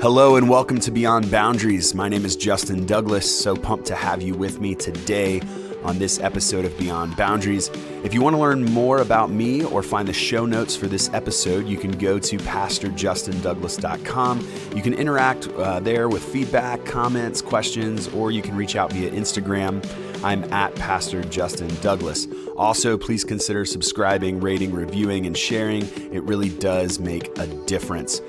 Hello and welcome to Beyond Boundaries. My name is Justin Douglas, so pumped to have you with me today on this episode of Beyond Boundaries. If you want to learn more about me or find the show notes for this episode, you can go to pastorjustindouglas.com. You can interact there with feedback, comments, questions, or you can reach out via Instagram. I'm at Pastor Justin Douglas. Also, please consider subscribing, rating, reviewing, and sharing. It really does make a difference.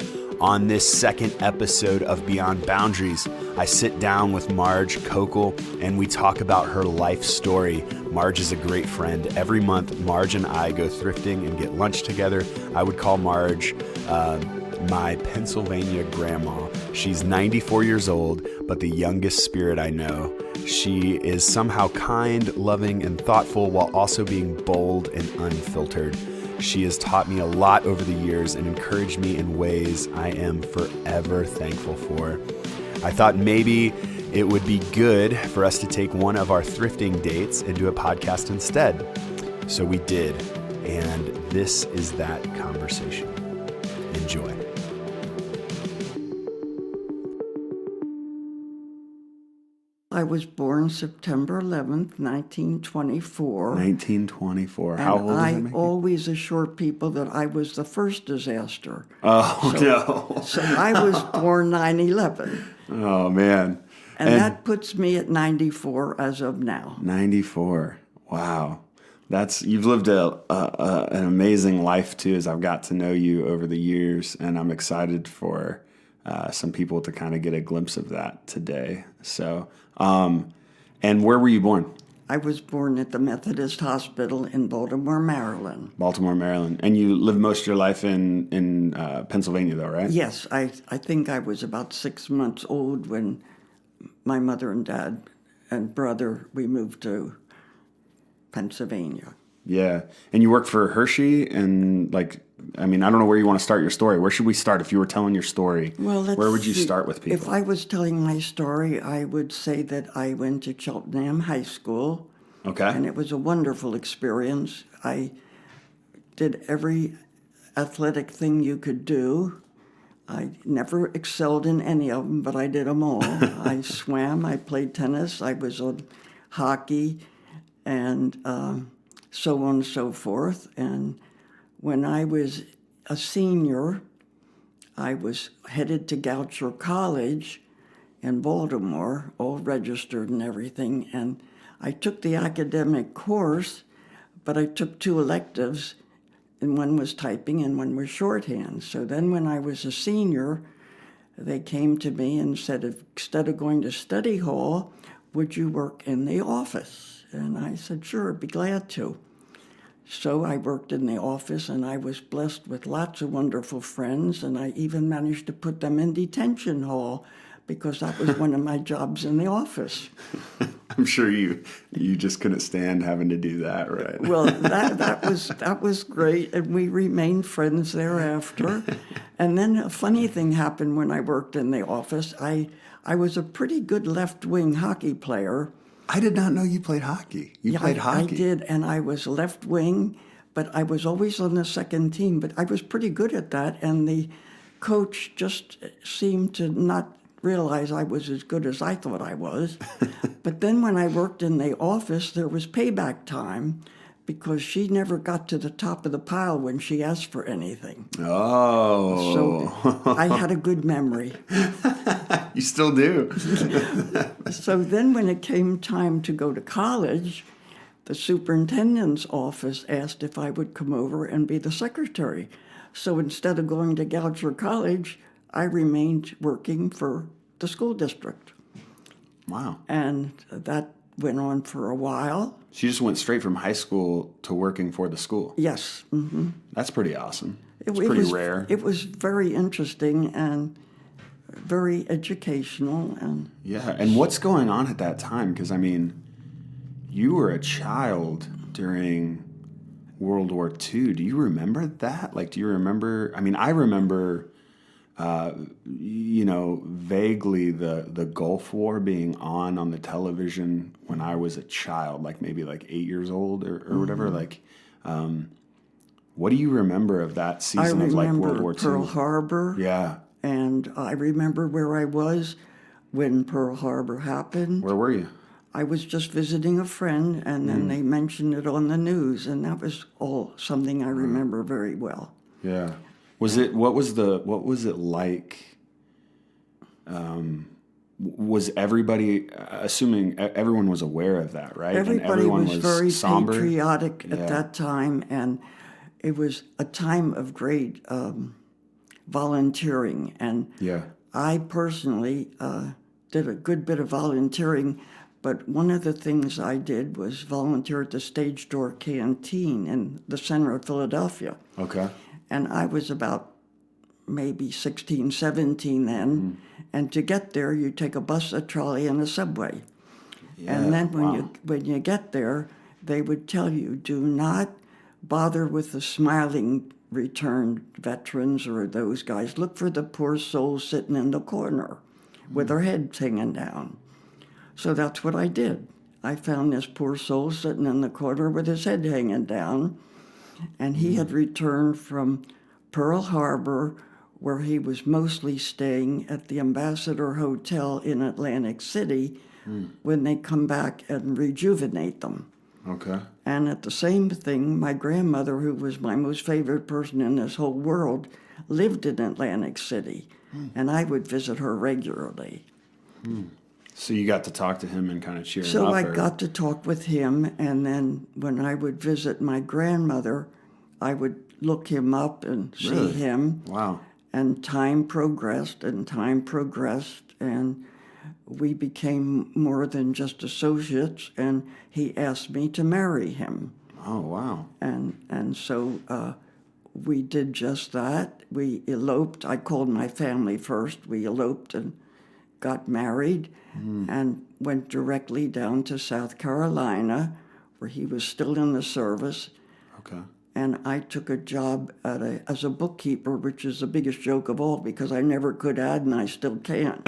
On this second episode of Beyond Boundaries, I sit down with Marge Kokal and we talk about her life story. Marge is a great friend. Every month, Marge and I go thrifting and get lunch together. I would call Marge my Pennsylvania grandma. She's 94 years old, but the youngest spirit I know. She is somehow kind, loving, and thoughtful while also being bold and unfiltered. She has taught me a lot over the years and encouraged me in ways I am forever thankful for. I thought maybe it would be good for us to take one of our thrifting dates and do a podcast instead. So we did, and this is that conversation. Enjoy. I was born September 11th, 1924. 1924. How old does that make you? I always assure people that I was the first disaster. No. So I was born 9/11. Oh, man. And that puts me at 94 as of now. 94. Wow. You've lived an amazing life, too, as I've got to know you over the years. And I'm excited for some people to kind of get a glimpse of that today. So, and where were you born? I was born at the Methodist Hospital in Baltimore, Maryland. Baltimore, Maryland. And you lived most of your life in Pennsylvania, though, right? Yes. I think I was about 6 months old when my mother and dad and brother, we moved to Pennsylvania. Yeah. And you worked for Hershey and I don't know where you want to start your story. Where should we start if you were telling your story? Well, where would you start with people? If I was telling my story, I would say that I went to Cheltenham High School. Okay. And it was a wonderful experience. I did every athletic thing you could do. I never excelled in any of them, but I did them all. I swam, I played tennis, I was on hockey, and so on and so forth. And when I was a senior, I was headed to Goucher College in Baltimore, all registered and everything, and I took the academic course, but I took 2 electives, and one was typing and one was shorthand. So then when I was a senior, they came to me and said, instead of going to study hall, would you work in the office? And I said, sure, I'd be glad to. So I worked in the office, and I was blessed with lots of wonderful friends, and I even managed to put them in detention hall because that was one of my jobs in the office. I'm sure you just couldn't stand having to do that, right? Well, that was great, and we remained friends thereafter. And then a funny thing happened when I worked in the office. I was a pretty good left-wing hockey player. I did not know you played hockey. You played hockey. I did, and I was left wing, but I was always on the second team. But I was pretty good at that, and the coach just seemed to not realize I was as good as I thought I was. But then when I worked in the office, there was payback time because she never got to the top of the pile when she asked for anything. Oh. So I had a good memory. You still do. So then when it came time to go to college, the superintendent's office asked if I would come over and be the secretary. So instead of going to Goucher College, I remained working for the school district. Wow. And that went on for a while. She just went straight from high school to working for the school. Yes. Mm-hmm. That's pretty awesome. It's pretty rare. It was very interesting and very educational. Yeah. And what's going on at that time? Because, you were a child during World War II. Do you remember that? Do you remember? I remember, vaguely the Gulf War being on the television when I was a child, maybe 8 years old or whatever. What do you remember of that season of World War II? Pearl Harbor. Yeah. And I remember where I was when Pearl Harbor happened. Where were you? I was just visiting a friend, and then they mentioned it on the news, and that was all something I remember very well. Yeah. What was it like? Was everybody, assuming everyone was aware of that, right? Everybody and everyone was very somber? patriotic Yeah. at that time, and it was a time of great volunteering. And Yeah. I personally did a good bit of volunteering, but one of the things I did was volunteer at the Stage Door Canteen in the center of Philadelphia. Okay. And I was about maybe 16, 17 then. And to get there, you take a bus, a trolley, and a subway. Yeah. And then wow. when you get there, they would tell you, do not bother with the smiling returned veterans or those guys. Look for the poor souls sitting in the corner with their heads hanging down. So that's what I did. I found this poor soul sitting in the corner with his head hanging down, and he had returned from Pearl Harbor, where he was mostly staying at the Ambassador Hotel in Atlantic City when they come back and rejuvenate them. Okay. And at the same thing, my grandmother, who was my most favorite person in this whole world, lived in Atlantic City, and I would visit her regularly. So you got to talk to him and kind of cheer him up? So I got to talk with him, and then when I would visit my grandmother, I would look him up and see Really? him. Wow. And time progressed, and we became more than just associates, and he asked me to marry him. Oh, wow. And so we did just that. We eloped. I called my family first. We eloped and got married and went directly down to South Carolina, where he was still in the service. Okay. And I took a job as a bookkeeper, which is the biggest joke of all because I never could add and I still can't.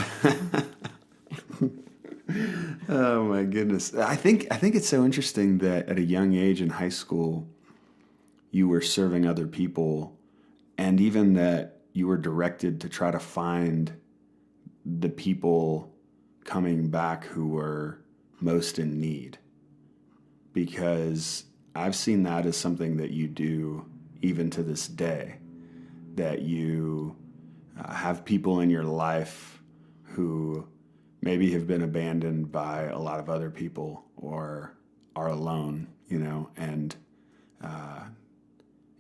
Oh my goodness. I think it's so interesting that at a young age in high school, you were serving other people, and even that you were directed to try to find the people coming back who were most in need. Because I've seen that as something that you do even to this day, that you have people in your life who maybe have been abandoned by a lot of other people or are alone, and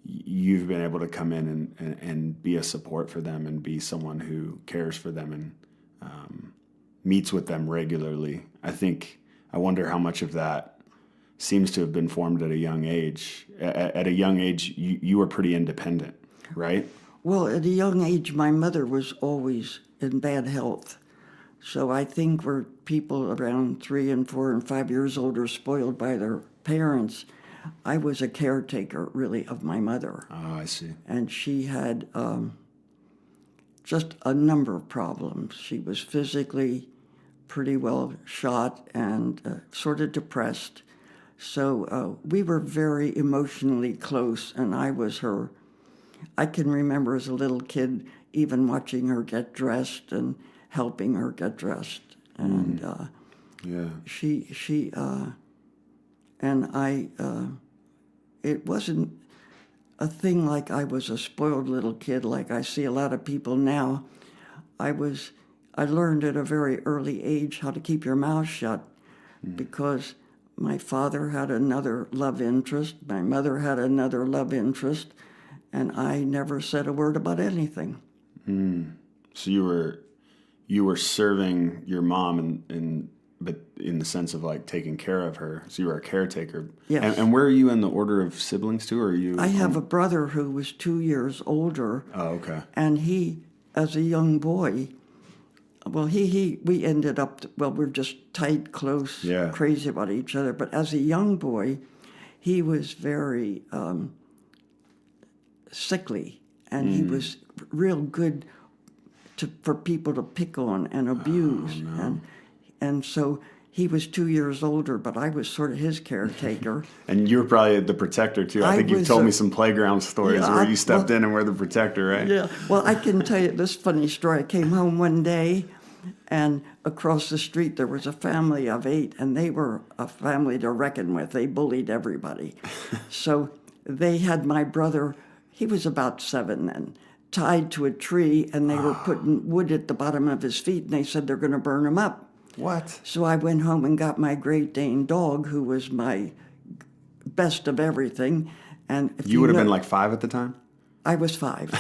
you've been able to come in and be a support for them and be someone who cares for them and meets with them regularly. I wonder how much of that seems to have been formed at a young age. At a young age, you were pretty independent, right? Well, at a young age, my mother was always in bad health. So I think where people around 3 and 4 and 5 years old are spoiled by their parents, I was a caretaker, really, of my mother. Oh, I see. And she had just a number of problems. She was physically pretty well shot and sort of depressed. So we were very emotionally close, and I was her. I can remember as a little kid even watching her get dressed and helping her get dressed. And Yeah. she and I, it wasn't a thing like I was a spoiled little kid like I see a lot of people now. I learned at a very early age how to keep your mouth shut because my father had another love interest, my mother had another love interest, and I never said a word about anything. So you were serving your mom but in the sense of like taking care of her. So you were a caretaker. Yes. And where are you in the order of siblings too? Or are you? I have a brother who was 2 years older. Oh, okay. And he, as a young boy, well, we ended up, we're just tight, close, Yeah. crazy about each other. But as a young boy, he was very sickly, and he was real good for people to pick on and abuse. And so he was 2 years older, but I was sort of his caretaker. And you were probably the protector, too. I think you've told me some playground stories where you stepped in and were the protector, right? Yeah. Well, I can tell you this funny story. I came home one day, and across the street there was a family of 8, and they were a family to reckon with. They bullied everybody. So they had my brother, he was about 7 then, tied to a tree, and they were putting wood at the bottom of his feet, and they said they're going to burn him up. What? So I went home and got my Great Dane dog, who was my best of everything. And if you would have been like 5 at the time? I was 5.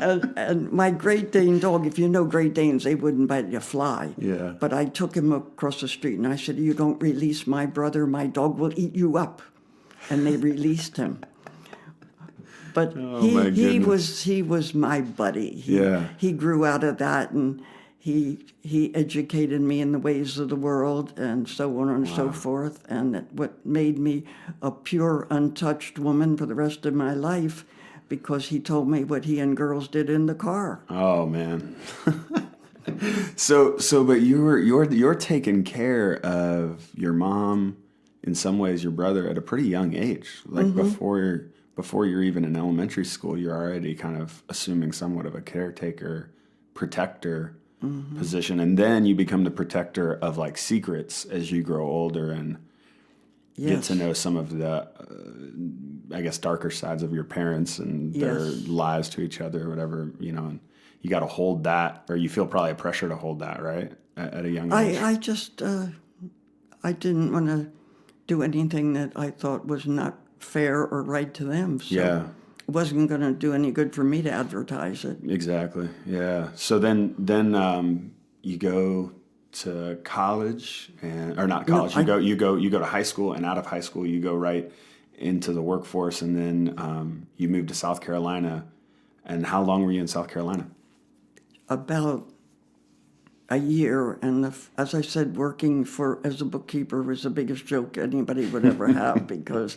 and my Great Dane dog, if you know Great Danes, they wouldn't bite you a fly. Yeah. But I took him across the street and I said, "You don't release my brother, my dog will eat you up." And they released him. But he was my buddy. He grew out of that, and he educated me in the ways of the world and so on and so forth. And what made me a pure, untouched woman for the rest of my life, because he told me what he and girls did in the car. Oh, man. But you're taking care of your mom, in some ways your brother, at a pretty young age. Like before you're even in elementary school, you're already kind of assuming somewhat of a caretaker, protector position. And then you become the protector of like secrets as you grow older and get to know some of the, I guess, darker sides of your parents and their lies to each other or whatever, and you got to hold that, or you feel probably a pressure to hold that, right? At a young age. I just, I didn't want to do anything that I thought was not fair or right to them. So it wasn't going to do any good for me to advertise it. Exactly. Yeah. So then you go to college, or not college. No, you go to high school, and out of high school you go right into the workforce, and then you moved to South Carolina. And how long were you in South Carolina? About a year, and as I said, working as a bookkeeper was the biggest joke anybody would ever have, because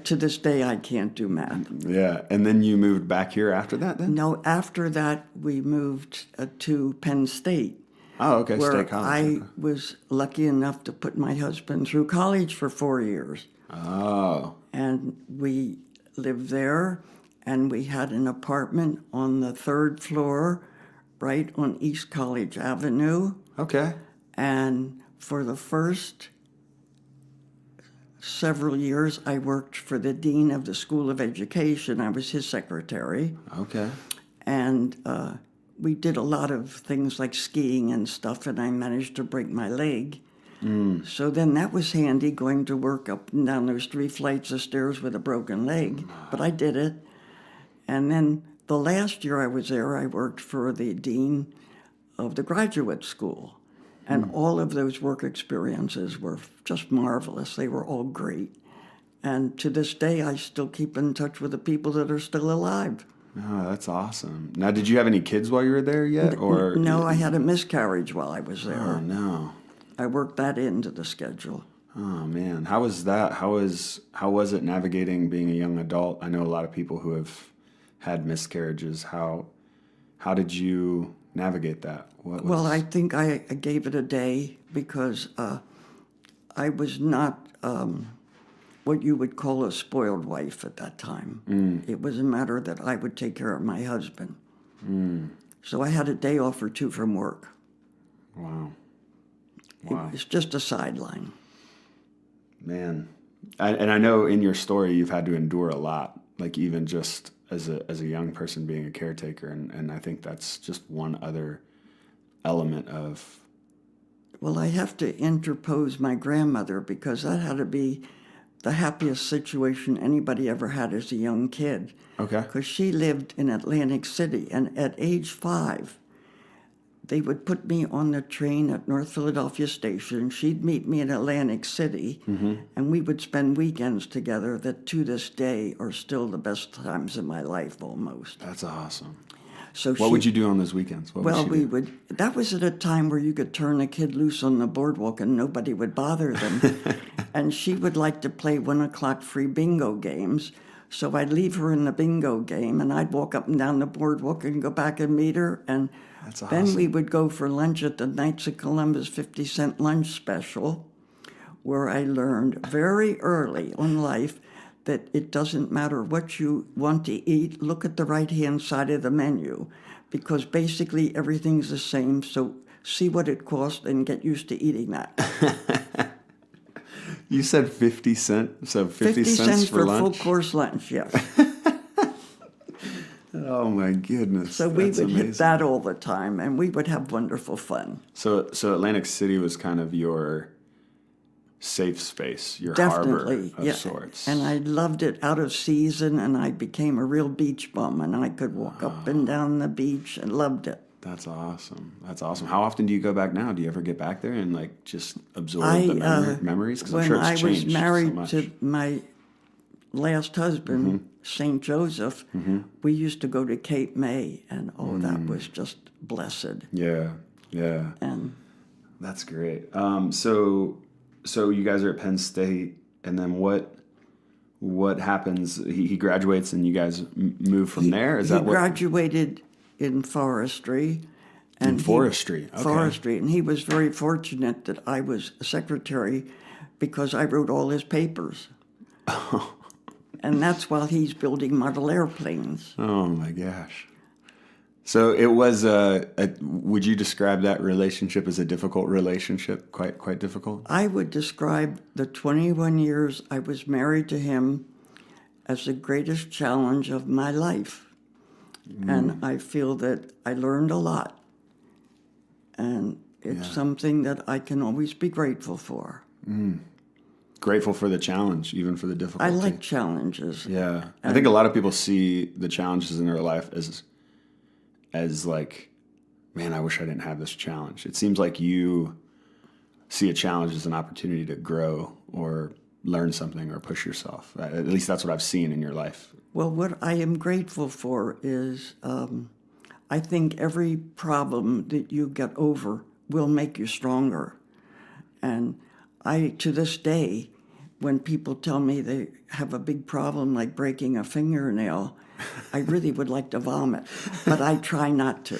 to this day I can't do math. Yeah, and then you moved back here after that then? No, after that we moved to Penn State. Oh, okay, where State College. I was lucky enough to put my husband through college for 4 years. Oh. And we lived there, and we had an apartment on the 3rd floor, right on East College Avenue. Okay. And for the first several years, I worked for the dean of the School of Education. I was his secretary. Okay. And we did a lot of things like skiing and stuff, and I managed to break my leg. So then that was handy, going to work up and down those 3 flights of stairs with a broken leg. But I did it. And then the last year I was there, I worked for the dean of the graduate school. And all of those work experiences were just marvelous. They were all great. And to this day, I still keep in touch with the people that are still alive. Oh, that's awesome. Now, did you have any kids while you were there yet? Or no, I had a miscarriage while I was there. Oh, no. I worked that into the schedule. Oh, man. How was that? How was it navigating being a young adult? I know a lot of people who have had miscarriages. How did you navigate that? Well, I think I gave it a day, because I was not what you would call a spoiled wife at that time. It was a matter that I would take care of my husband. So I had a day off or 2 from work. Wow. It's just a sideline. Man. And I know in your story you've had to endure a lot, like even just as a young person being a caretaker, and I think that's just one other element of... Well, I have to interpose my grandmother, because that had to be the happiest situation anybody ever had as a young kid. Okay. Because she lived in Atlantic City, and at age 5, they would put me on the train at North Philadelphia Station. She'd meet me in Atlantic City, and we would spend weekends together that to this day are still the best times in my life almost. That's awesome. So what would you do on those weekends? That was at a time where you could turn a kid loose on the boardwalk and nobody would bother them. And she would like to play 1 o'clock free bingo games. So I'd leave her in the bingo game, and I'd walk up and down the boardwalk and go back and meet her. And That's then awesome. we would go for lunch at the Knights of Columbus 50-cent lunch special, where I learned very early in life that it doesn't matter what you want to eat, look at the right-hand side of the menu, because basically everything's the same, so see what it costs and get used to eating that. You said 50 cents, so 50 50 cents cents for lunch? full course lunch, yes. Oh my goodness. So we That's would amazing. hit that all the time, and we would have wonderful fun. So Atlantic City was kind of your safe space, your Definitely, harbor of sorts. And I loved it out of season, and I became a real beach bum, and I could walk up and down the beach and loved it. That's awesome. That's awesome. How often do you go back now? Do you ever get back there and like just absorb I, the memories? Because I'm When sure it's I changed was married so much. to my last husband, St. Joseph, we used to go to Cape May, and that was just blessed. Yeah, yeah. And That's great. So you guys are at Penn State, and then what happens? He graduates, and you guys move from there. Is he that what? graduated in forestry. And Forestry. Okay. Forestry, and he was very fortunate that I was a secretary because I wrote all his papers. And that's while he's building model airplanes. Oh my gosh. So it was would you describe that relationship as a difficult relationship? Quite difficult? I would describe the 21 years I was married to him as the greatest challenge of my life. And I feel that I learned a lot. And it's something that I can always be grateful for. Grateful for the challenge, even for the difficulty. I like challenges. Yeah. I think a lot of people see the challenges in their life as like, man, I wish I didn't have this challenge. It seems like you see a challenge as an opportunity to grow or learn something or push yourself. At least that's what I've seen in your life. Well, what I am grateful for is I think every problem that you get over will make you stronger. And to this day, when people tell me they have a big problem like breaking a fingernail, I really would like to vomit, but I try not to.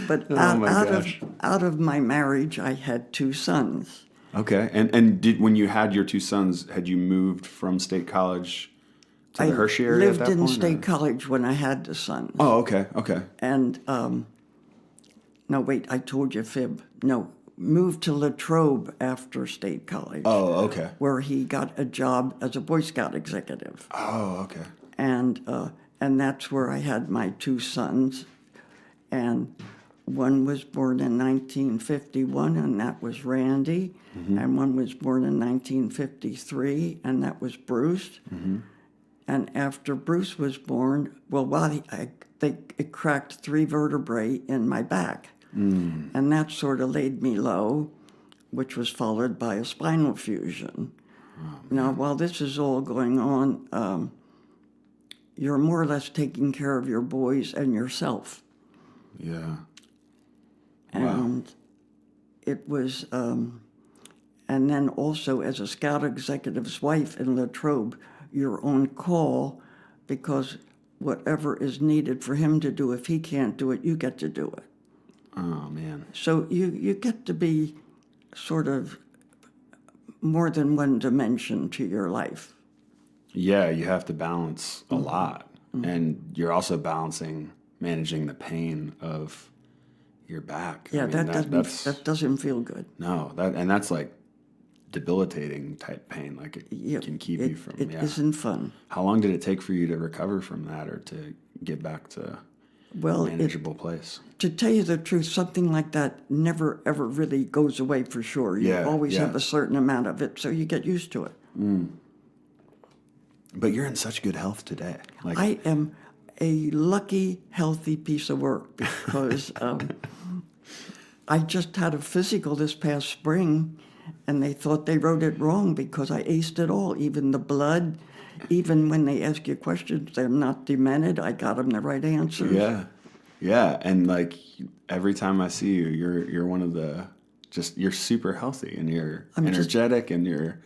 But out of my marriage, I had 2 sons. Okay. And when you had your 2 sons, had you moved from State College to the Hershey area at that I lived in point? State College when I had the sons. Oh, okay. Okay. And, no, wait, I told you fib. No, moved to Latrobe after State College. Oh, okay. Where he got a job as a Boy Scout executive. Oh, okay. And that's where I had my 2 sons. And one was born in 1951, and that was Randy. And one was born in 1953, and that was Bruce. And after Bruce was born, well, it cracked 3 vertebrae in my back. And that sort of laid me low, which was followed by a spinal fusion. Now, while this is all going on, you're more or less taking care of your boys and yourself. Yeah. And it was, and then also as a Scout executive's wife in Latrobe, you're on call because whatever is needed for him to do, if he can't do it, you get to do it. Oh, man. So you get to be sort of more than one dimension to your life. Yeah, you have to balance a lot. And you're also managing the pain of your back. Yeah, I mean, that doesn't feel good. No, that's like debilitating type pain. Like it can keep you from. It isn't fun. How long did it take for you to recover from that, or to get back to a manageable place? To tell you the truth, something like that never ever really goes away for sure. You always have a certain amount of it, so you get used to it. But you're in such good health today. Like I am a lucky, healthy piece of work because I just had a physical this past spring, and they thought they wrote it wrong because I aced it all, even the blood. Even when they ask you questions, they're not demented. I got them the right answers. Yeah, and like every time I see you, you're one of you're super healthy, and you're energetic, and you're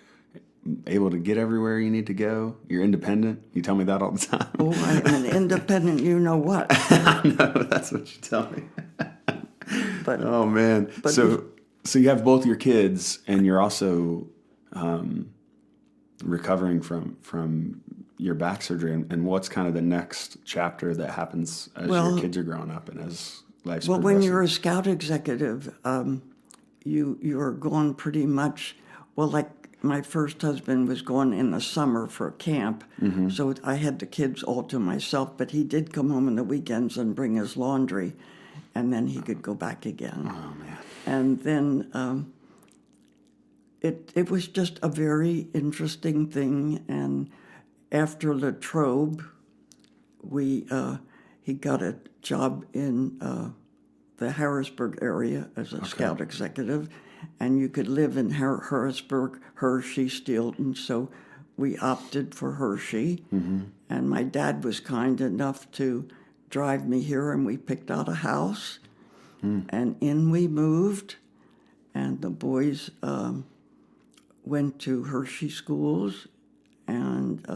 able to get everywhere you need to go? You're independent? You tell me that all the time. Oh, I am an independent, you know what. I know, that's what you tell me. But Oh, man. But So you have both your kids, and you're also recovering from your back surgery. And what's kind of the next chapter that happens as your kids are growing up and as life's Well, progressing? when you're a scout executive, you're going pretty much, well, like my first husband was going in the summer for camp, so I had the kids all to myself, but he did come home on the weekends and bring his laundry, and then he could go back again. Oh, man. And then it was just a very interesting thing, and after Latrobe, he got a job in the Harrisburg area as a scout executive, and you could live in Harrisburg, Hershey, Steelton, so we opted for Hershey. And my dad was kind enough to drive me here, and we picked out a house, and in we moved, and the boys went to Hershey schools, and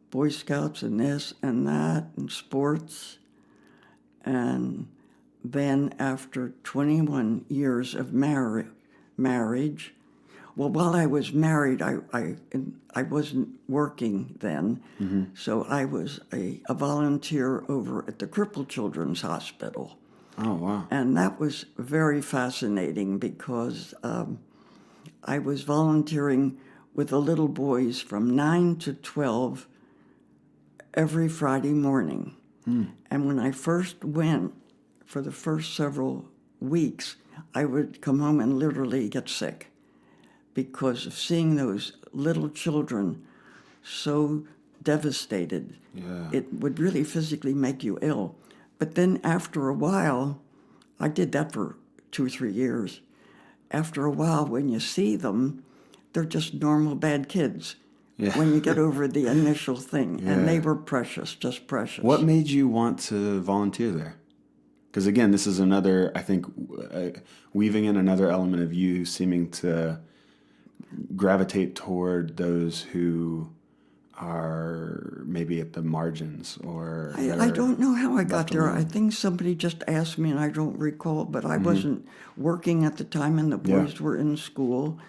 Boy Scouts and this and that, and sports, and then after 21 years of marriage, well, while I was married, I wasn't working then, so I was a volunteer over at the Crippled Children's Hospital. Oh, wow. And that was very fascinating because I was volunteering with the little boys from 9 to 12 every Friday morning. And when I first went, for the first several weeks, I would come home and literally get sick because of seeing those little children so devastated. Yeah. It would really physically make you ill. But then after a while, I did that for 2 or 3 years. After a while, when you see them, they're just normal bad kids. Yeah. When you get over the initial thing. Yeah. And they were precious, just precious. What made you want to volunteer there? Because again, this is another, I think, weaving in another element of you seeming to gravitate toward those who are maybe at the margins or... I don't know how I got there. I think somebody just asked me, and I don't recall, but I wasn't working at the time, and the boys were in school.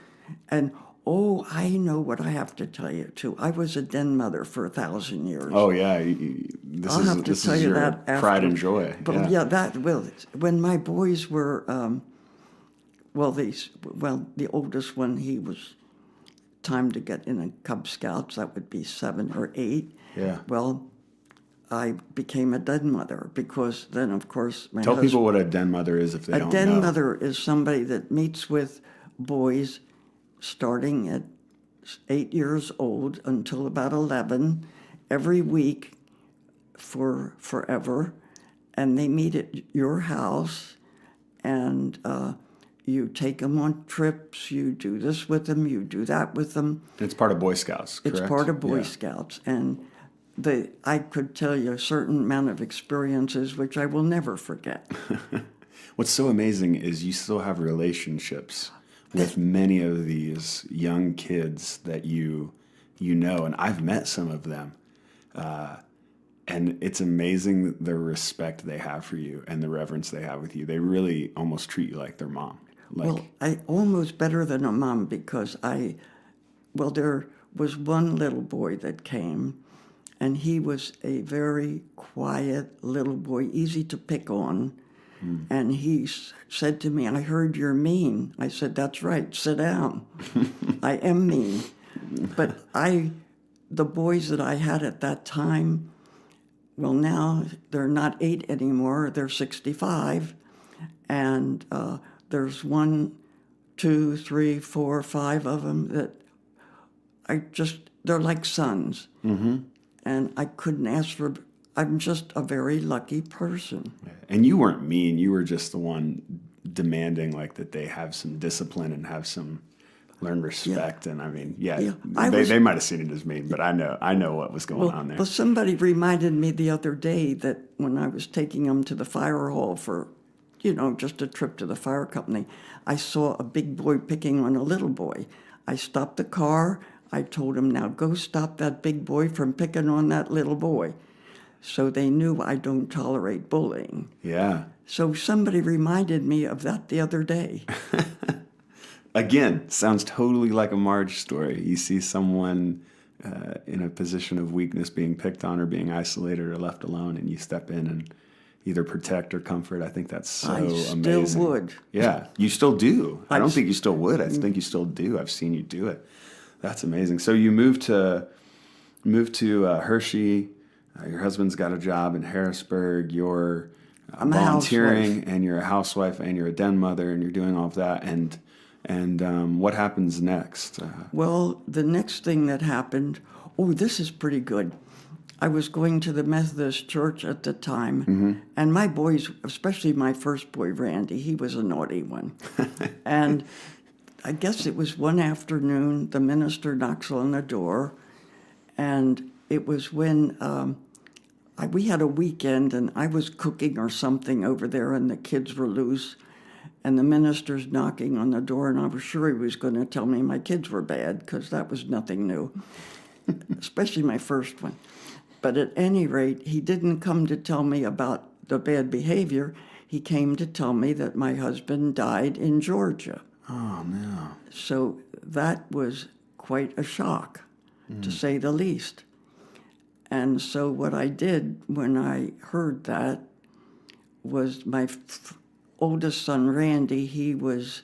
And, oh, I know what I have to tell you, too. I was a den mother for 1,000 years. Oh, yeah. I'll have to tell you your that after. pride and joy. But when my boys were, the oldest one, he was time to get in a Cub Scouts. That would be 7 or 8. Yeah. Well, I became a den mother because then, of course, my Tell husband... people what a den mother is if they don't know. A den mother is somebody that meets with boys starting at 8 years old until about 11 every week for forever, and they meet at your house, and you take them on trips, you do this with them, you do that with them. It's part of Boy Scouts, correct? It's part of Boy Scouts, and I could tell you a certain amount of experiences which I will never forget. What's so amazing is you still have relationships with many of these young kids that you know, and I've met some of them. And it's amazing the respect they have for you and the reverence they have with you. They really almost treat you like their mom. I almost better than a mom because there was one little boy that came, and he was a very quiet little boy, easy to pick on. And he said to me, "I heard you're mean." I said, "That's right, sit down." I am mean. But the boys that I had at that time, well, now they're not 8 anymore, they're 65. And there's 1, 2, 3, 4, 5 of them that they're like sons. And I couldn't ask for... I'm just a very lucky person. And you weren't mean. You were just the one demanding like that they have some discipline and have some learned respect. And I mean, they might have seen it as mean, but I know what was going on there. Well, somebody reminded me the other day that when I was taking them to the fire hall for, just a trip to the fire company, I saw a big boy picking on a little boy. I stopped the car. I told him, now go stop that big boy from picking on that little boy. So they knew I don't tolerate bullying. Yeah. So somebody reminded me of that the other day. Again, sounds totally like a Marge story. You see someone in a position of weakness being picked on or being isolated or left alone, and you step in and either protect or comfort. I think that's so amazing. I still would. Yeah, you still do. I don't think you still would. I think you still do. I've seen you do it. That's amazing. So you moved to Hershey. Your husband's got a job in Harrisburg. You're volunteering, and you're a housewife, and you're a den mother, and you're doing all of that. And what happens next? Well, the next thing that happened, this is pretty good. I was going to the Methodist church at the time, and my boys, especially my first boy, Randy, he was a naughty one. And I guess it was one afternoon, the minister knocks on the door, and it was when we had a weekend, and I was cooking or something over there, and the kids were loose. And the minister's knocking on the door, and I was sure he was going to tell me my kids were bad, because that was nothing new, especially my first one. But at any rate, he didn't come to tell me about the bad behavior. He came to tell me that my husband died in Georgia. Oh, no. So that was quite a shock, to say the least. And so what I did when I heard that was my oldest son, Randy, he was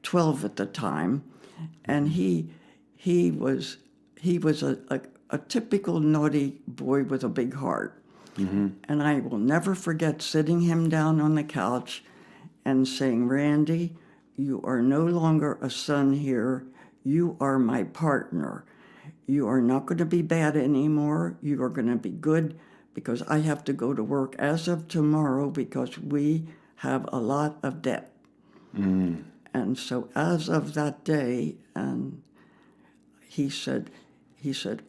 12 at the time, and he was a typical naughty boy with a big heart. And I will never forget sitting him down on the couch and saying, Randy, you are no longer a son here. You are my partner. You are not going to be bad anymore. You are going to be good, because I have to go to work as of tomorrow because we have a lot of debt. And so as of that day, and he said,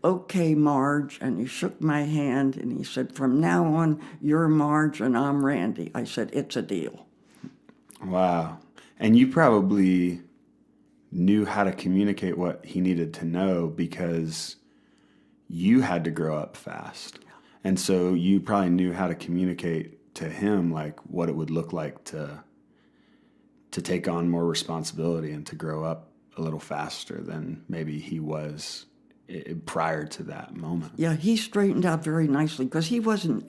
okay, Marge, and he shook my hand, and he said, from now on, you're Marge and I'm Randy. I said, it's a deal. Wow. And you probably knew how to communicate what he needed to know, because you had to grow up fast. And so you probably knew how to communicate to him, like, what it would look like to take on more responsibility and to grow up a little faster than maybe he was prior to that moment. Yeah, he straightened out very nicely, because he wasn't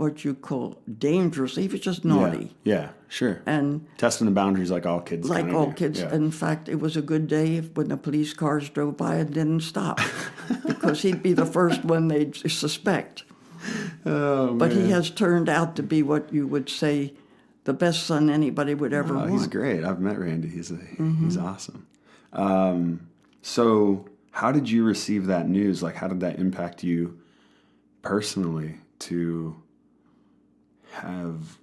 what you call dangerous. He was just naughty. Yeah, sure. And testing the boundaries like all kids. Like all do. kids. Yeah. In fact, it was a good day when the police cars drove by and didn't stop, because he'd be the first one they'd suspect. Oh, but man. He has turned out to be what you would say the best son anybody would ever want. He's great. I've met Randy. He's awesome. So how did you receive that news? Like, how did that impact you personally to have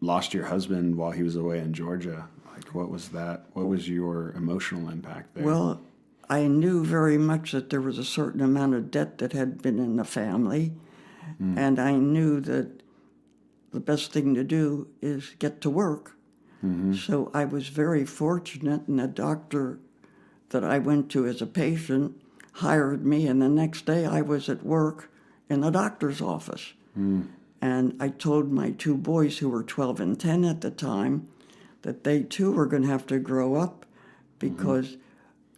lost your husband while he was away in Georgia? Like, what was that? What was your emotional impact there? Well, I knew very much that there was a certain amount of debt that had been in the family, and I knew that the best thing to do is get to work. So I was very fortunate, and the doctor that I went to as a patient hired me, and the next day I was at work in the doctor's office. And I told my two boys, who were 12 and 10 at the time, that they too were going to have to grow up, because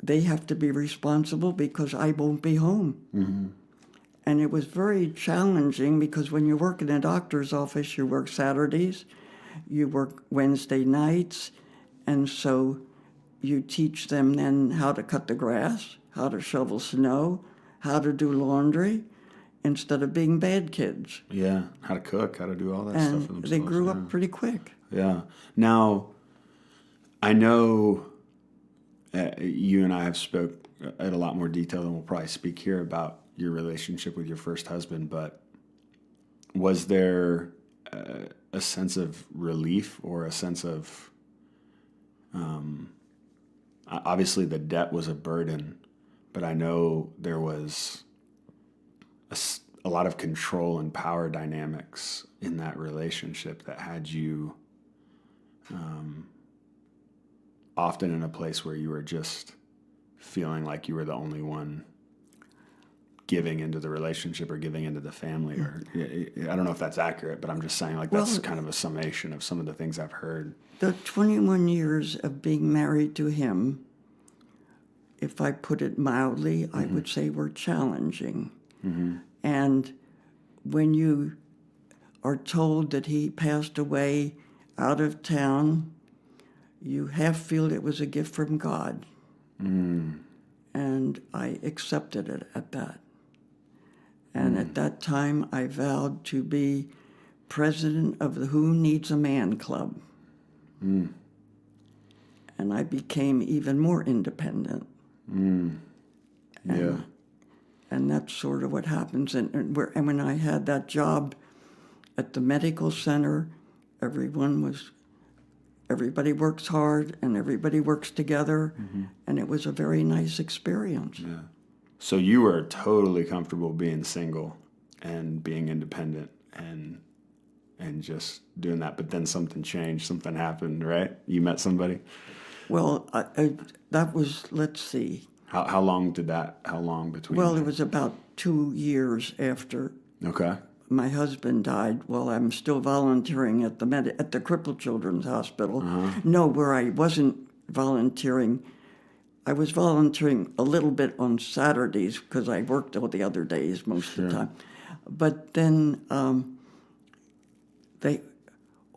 they have to be responsible, because I won't be home. And it was very challenging, because when you work in a doctor's office, you work Saturdays, you work Wednesday nights, and so you teach them then how to cut the grass, how to shovel snow, how to do laundry, instead of being bad kids. Yeah, how to cook, how to do all that stuff for themselves. And they grew up pretty quick. Yeah. Now, I know you and I have spoke at a lot more detail than we'll probably speak here about your relationship with your first husband, but was there a sense of relief or a sense of, obviously the debt was a burden, but I know there was a lot of control and power dynamics in that relationship that had you often in a place where you were just feeling like you were the only one giving into the relationship or giving into the family, or I don't know if that's accurate, but I'm just saying, like, that's kind of a summation of some of the things I've heard. The 21 years of being married to him, if I put it mildly, I would say were challenging. And when you are told that he passed away out of town, you half feel it was a gift from God. And I accepted it at that. And at that time, I vowed to be president of the Who Needs a Man Club. And I became even more independent. Yeah. And that's sort of what happens. And when I had that job at the medical center, everybody works hard and everybody works together. And it was a very nice experience. Yeah. So you were totally comfortable being single and being independent and just doing that, but then something changed, something happened, right? You met somebody? Well, that was, let's see. How long between? Well, it was about 2 years after my husband died. While I'm still volunteering at the Crippled Children's Hospital. No, where I wasn't volunteering. I was volunteering a little bit on Saturdays because I worked all the other days most of the time. But then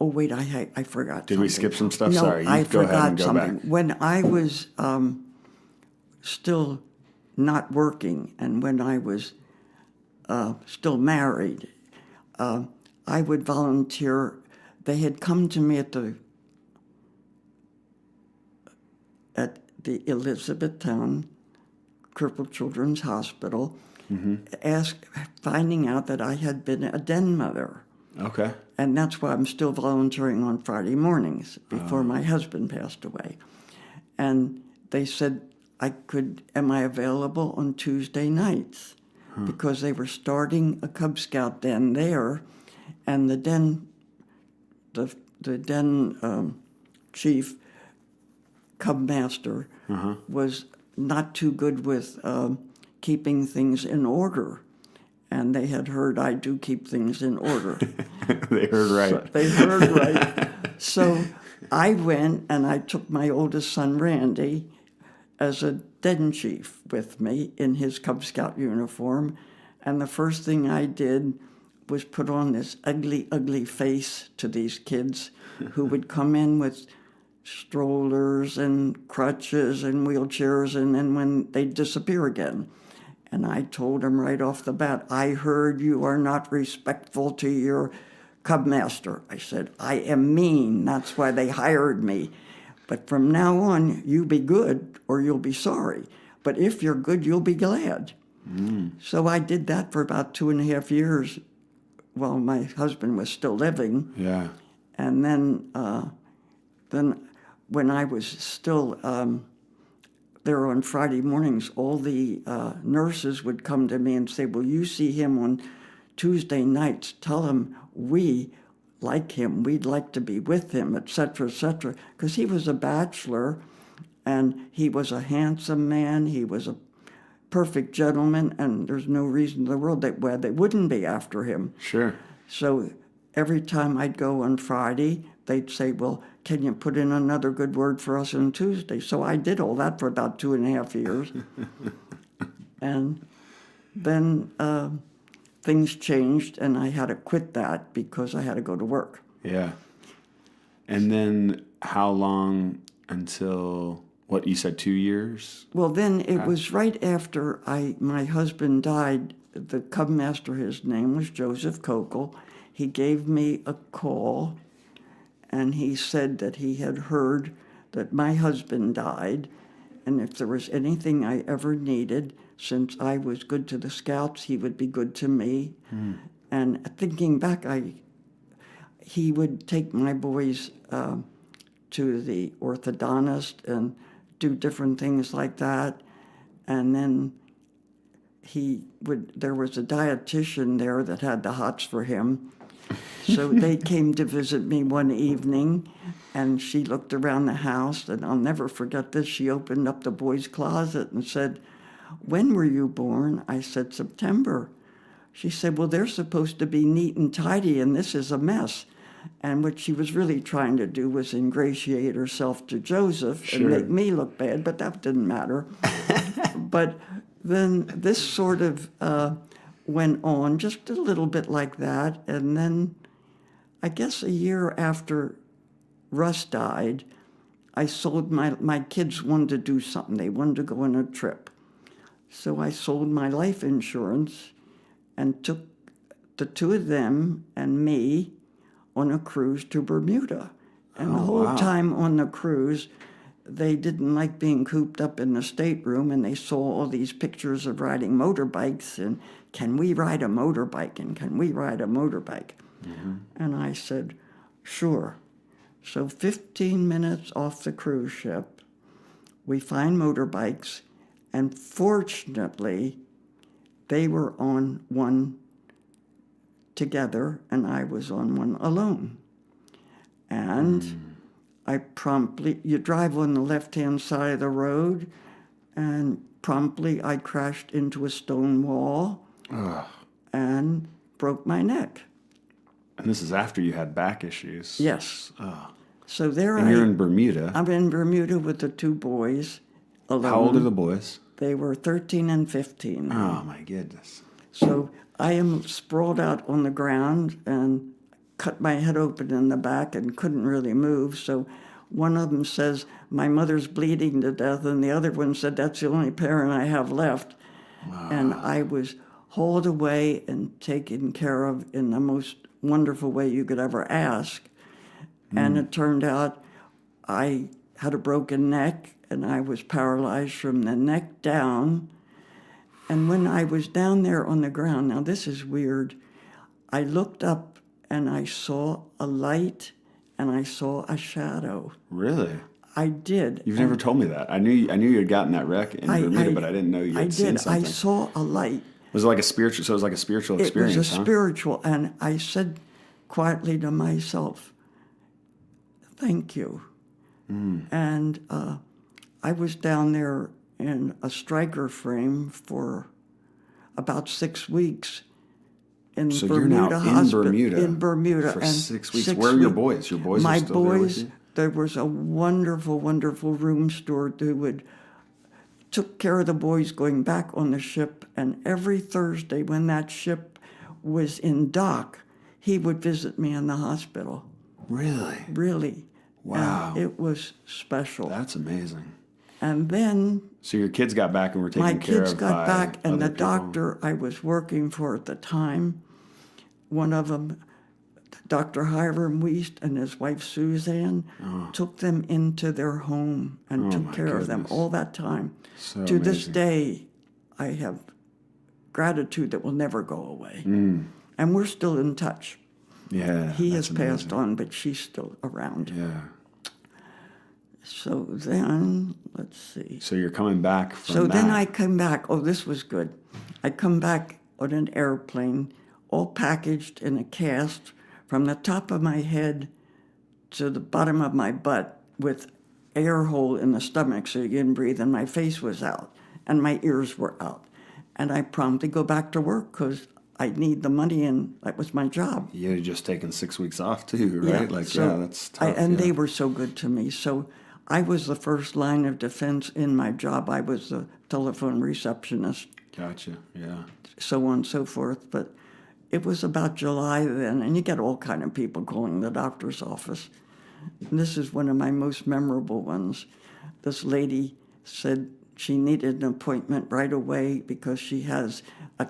oh, wait, I forgot Did something. we skip some stuff? No, Sorry, I go ahead and forgot go something. back. When I was still not working and when I was still married, I would volunteer. They had come to me at the Elizabethtown Crippled Children's Hospital, finding out that I had been a den mother. Okay. And that's why I'm still volunteering on Friday mornings before my husband passed away. And they said am I available on Tuesday nights? Because they were starting a Cub Scout den there, and the den chief, Cub Master, was not too good with keeping things in order. And they had heard I do keep things in order. They heard right. So they heard right. So I went and I took my oldest son, Randy, as a den chief with me in his Cub Scout uniform. And the first thing I did was put on this ugly, ugly face to these kids who would come in with strollers and crutches and wheelchairs, and then when they'd disappear again. And I told them right off the bat, I heard you are not respectful to your Cub Master. I said, I am mean. That's why they hired me. But from now on, you be good or you'll be sorry. But if you're good, you'll be glad. So I did that for about 2.5 years while my husband was still living. Yeah. And then when I was still there on Friday mornings, all the nurses would come to me and say, well, you see him on Tuesday nights. Tell him we like him. We'd like to be with him, et cetera, because he was a bachelor, and he was a handsome man. He was a perfect gentleman, and there's no reason in the world that they wouldn't be after him. Sure. So every time I'd go on Friday, they'd say, well, can you put in another good word for us on Tuesday? So I did all that for about 2.5 years. And then things changed, and I had to quit that because I had to go to work. Yeah. And then how long until, what, you said 2 years? Well, then it was right after my husband died. The Cub Master, his name was Marge Kokal. He gave me a call, and he said that he had heard that my husband died, and if there was anything I ever needed, since I was good to the Scouts, he would be good to me. And thinking back, he would take my boys to the orthodontist and do different things like that. And then there was a dietitian there that had the hots for him. So they came to visit me one evening, And she looked around the house, and I'll never forget this. She opened up the boys' closet and said, "When were you born?" I said, "September." She said, "Well, they're supposed to be neat and tidy, and this is a mess." And what she was really trying to do was ingratiate herself to Joseph and make me look bad, but that didn't matter. But then this sort of went on just a little bit like that. And then I guess a year after Russ died, I sold my kids wanted to do something. They wanted to go on a trip. So I sold my life insurance and took the two of them and me on a cruise to Bermuda. And the whole time on the cruise, they didn't like being cooped up in the stateroom, and they saw all these pictures of riding motorbikes, and can we ride a motorbike, and can we ride a motorbike? And I said, sure. So 15 minutes off the cruise ship, we find motorbikes, and fortunately, they were on one together, and I was on one alone. And you drive on the left-hand side of the road, and promptly I crashed into a stone wall and broke my neck. And this is after you had back issues. Yes. Oh. So there and you're in Bermuda. I'm in Bermuda with the two boys alone. How old are the boys? They were 13 and 15. Oh, my goodness. So I am sprawled out on the ground and cut my head open in the back and couldn't really move. So one of them says, "My mother's bleeding to death," and the other one said, "That's the only parent I have left." Wow. And I was hauled away and taken care of in the most wonderful way you could ever ask. And it turned out I had a broken neck, and I was paralyzed from the neck down. And when I was down there on the ground, now this is weird, I looked up and I saw a light and I saw a shadow. Really? I did. You've never told me that. I knew you had gotten that wreck in Bermuda, but I didn't know you had seen something. I saw a light. Was it like a spiritual? So it was like a spiritual experience. It was a spiritual, and I said quietly to myself, "Thank you." And I was down there in a striker frame for about 6 weeks in so Bermuda you're now Hospital. In Bermuda for 6 weeks. Where are your boys? Your boys are still there with you? There was a wonderful, wonderful room steward who took care of the boys going back on the ship, and every Thursday when that ship was in dock, he would visit me in the hospital. Really? Really. Wow. And it was special. That's amazing. And then so your kids got back and were taken care of. My kids got back, and the people. doctor I was working for at the time, one of them, Dr. Hiram Wiest and his wife Suzanne, took them into their home and took care of them all that time. So to amazing. this day, I have gratitude that will never go away. And we're still in touch. Yeah. He has passed on, but she's still around. Yeah. So then, let's see. So you're coming back from So that. then I come back. Oh, this was good. I come back on an airplane, all packaged in a cast from the top of my head to the bottom of my butt with air hole in the stomach so you couldn't breathe, and my face was out, and my ears were out. And I promptly go back to work because I need the money, and that was my job. You had just taken 6 weeks off too, right? Yeah, That's tough. They were so good to me. So I was the first line of defense in my job. I was the telephone receptionist. Gotcha, yeah. So on and so forth. But it was about July then, and you get all kind of people calling the doctor's office. And this is one of my most memorable ones. This lady said she needed an appointment right away because she has a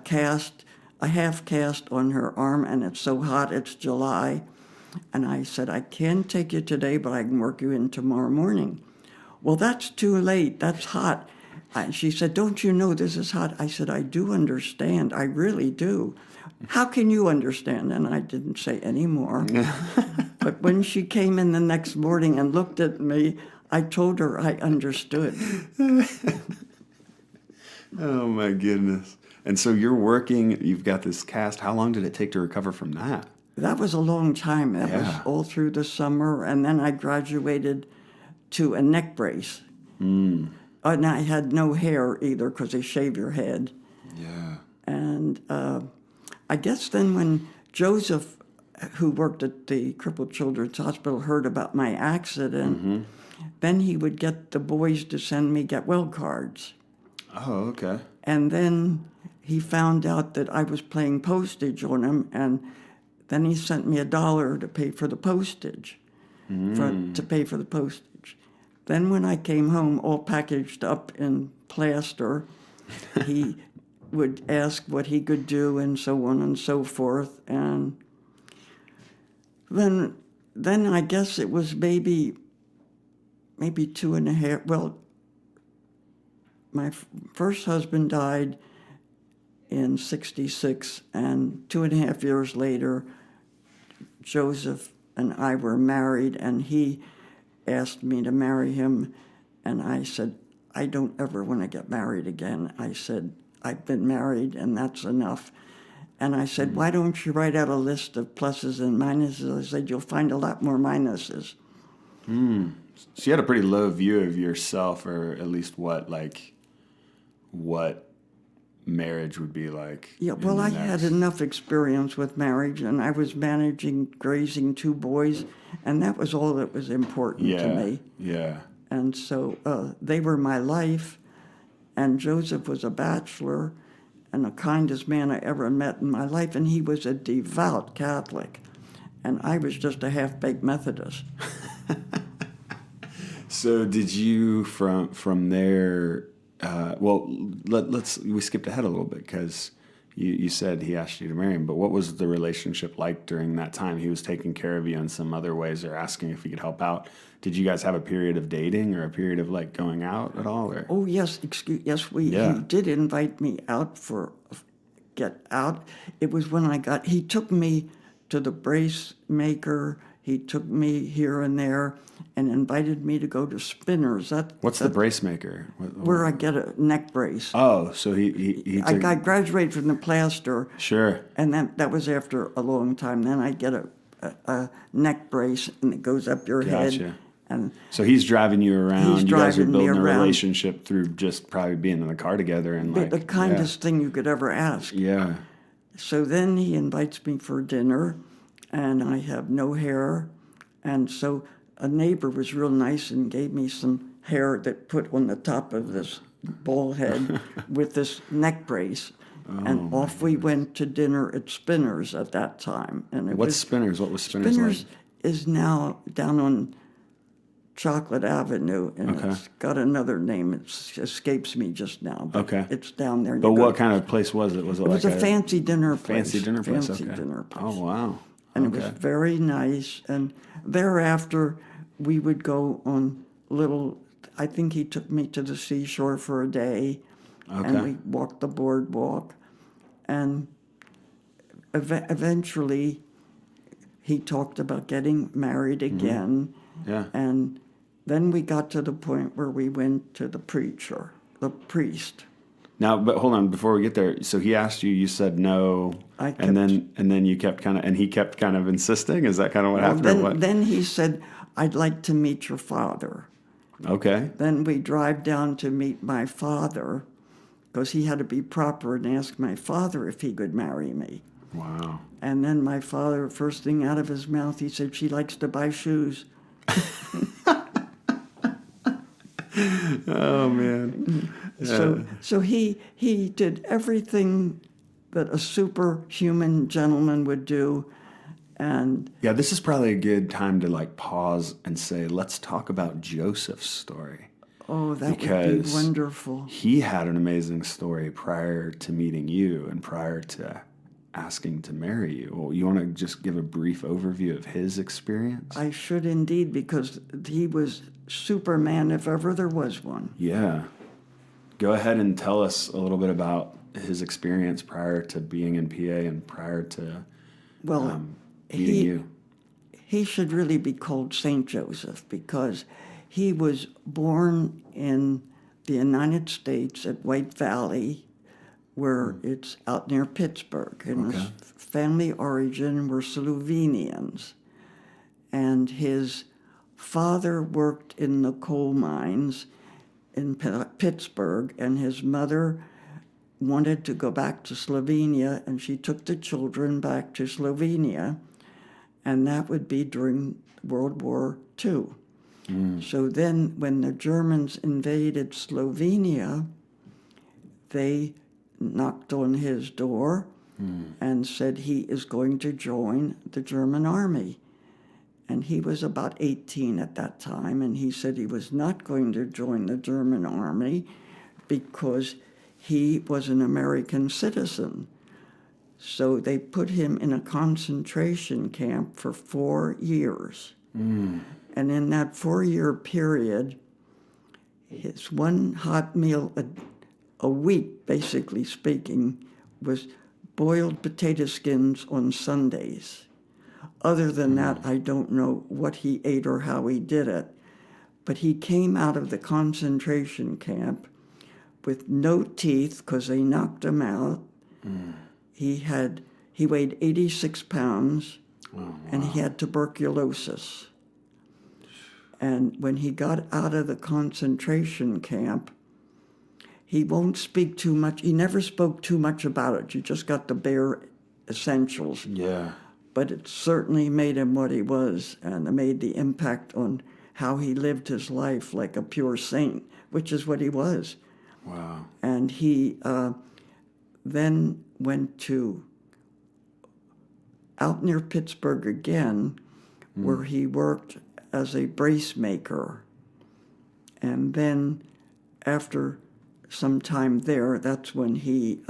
half cast on her arm, and it's so hot, it's July. And I said, "I can't take you today, but I can work you in tomorrow morning." "Well, that's too late. That's hot." And she said, "Don't you know this is hot?" I said, "I do understand. I really do." "How can you understand?" And I didn't say any more. But when she came in the next morning and looked at me, I told her I understood. Oh, my goodness. And so you're working, you've got this cast. How long did it take to recover from that? That was a long time. That was all through the summer. And then I graduated to a neck brace. And I had no hair either because they shave your head. Yeah. And I guess then when Joseph, who worked at the Crippled Children's Hospital, heard about my accident, then he would get the boys to send me get well cards. Oh, okay. And then he found out that I was paying postage on him, and then he sent me $1 to pay for the postage, to pay for the postage. Then when I came home, all packaged up in plaster, he would ask what he could do and so on and so forth. And then I guess it was maybe 2.5. Well, my first husband died in 1966, and 2.5 years later, Joseph and I were married, and he asked me to marry him, and I said, I don't ever want to get married again. I said, I've been married, and that's enough. And I said, why don't you write out a list of pluses and minuses? I said, you'll find a lot more minuses. So you had a pretty low view of yourself, or at least what marriage would be like. Yeah, well, I had enough experience with marriage, and I was raising 2 boys, and that was all that was important to me. Yeah. And so they were my life, and Joseph was a bachelor and the kindest man I ever met in my life, and he was a devout Catholic, and I was just a half-baked Methodist. So did you from there? We skipped ahead a little bit because you said he asked you to marry him. But what was the relationship like during that time? He was taking care of you in some other ways, or asking if he could help out. Did you guys have a period of dating or a period of like going out at all? Or? Oh yes, he did invite me out for get out. It was when he took me to the brace maker. He took me here and there and invited me to go to Spinners. What's the brace maker? Where I get a neck brace. Oh, so he I graduated from the plaster. Sure. And that was after a long time. Then I get a neck brace, and it goes up your head. And so he's driving you around. You guys are building a around. Relationship through just probably being in the car together. And the kindest thing you could ever ask. Yeah. So then he invites me for dinner, and I have no hair. And so a neighbor was real nice and gave me some hair that put on the top of this bald head with this neck brace. And off we went to dinner at Spinners at that time. And What's Spinners? What was Spinners like? Spinners is now down on Chocolate Avenue, and it's got another name. It escapes me just now. But it's down there. But what kind of place was it? Was it was a fancy dinner place. Fancy dinner place. Fancy dinner place. Oh wow! And it was very nice. And thereafter, we would go on little. I think he took me to the seashore for a day, and we walked the boardwalk, and eventually, he talked about getting married again. Yeah. And then we got to the point where we went to the priest. Now, but hold on, before we get there. So he asked you, you said no, and then you kept he kept kind of insisting. Is that kind of what happened? Then he said, "I'd like to meet your father." Okay. Then we drive down to meet my father, because he had to be proper and ask my father if he could marry me. Wow. And then my father, first thing out of his mouth, he said, "She likes to buy shoes." Oh man! Yeah. So he did everything that a superhuman gentleman would do, and this is probably a good time to like pause and say, let's talk about Joseph's story. Oh, that would be wonderful. He had an amazing story prior to meeting you and prior to asking to marry you. Well, you want to just give a brief overview of his experience? I should indeed, because he was Superman if ever there was one. Yeah. Go ahead and tell us a little bit about his experience prior to being in PA and prior to meeting you. He should really be called St. Joseph, because he was born in the United States at White Valley, where it's out near Pittsburgh. And Okay. his family origin were Slovenians. And his father worked in the coal mines in Pittsburgh, and his mother wanted to go back to Slovenia, and she took the children back to Slovenia, and that would be during World War II. So then when the Germans invaded Slovenia, they knocked on his door and said he is going to join the German army. And he was about 18 at that time, and he said he was not going to join the German army because he was an American citizen. So they put him in a concentration camp for 4 years. And in that 4-year period, his one hot meal a week, basically speaking, was boiled potato skins on Sundays. Other than that, I don't know what he ate or how he did it. But he came out of the concentration camp with no teeth because they knocked him out. He weighed 86 pounds, and he had tuberculosis. And when he got out of the concentration camp, he won't speak too much. He never spoke too much about it. You just got the bare essentials. Yeah. But it certainly made him what he was, and it made the impact on how he lived his life like a pure saint, which is what he was. Wow. And he then went to out near Pittsburgh again, where he worked as a brace maker. And then after some time there, that's when he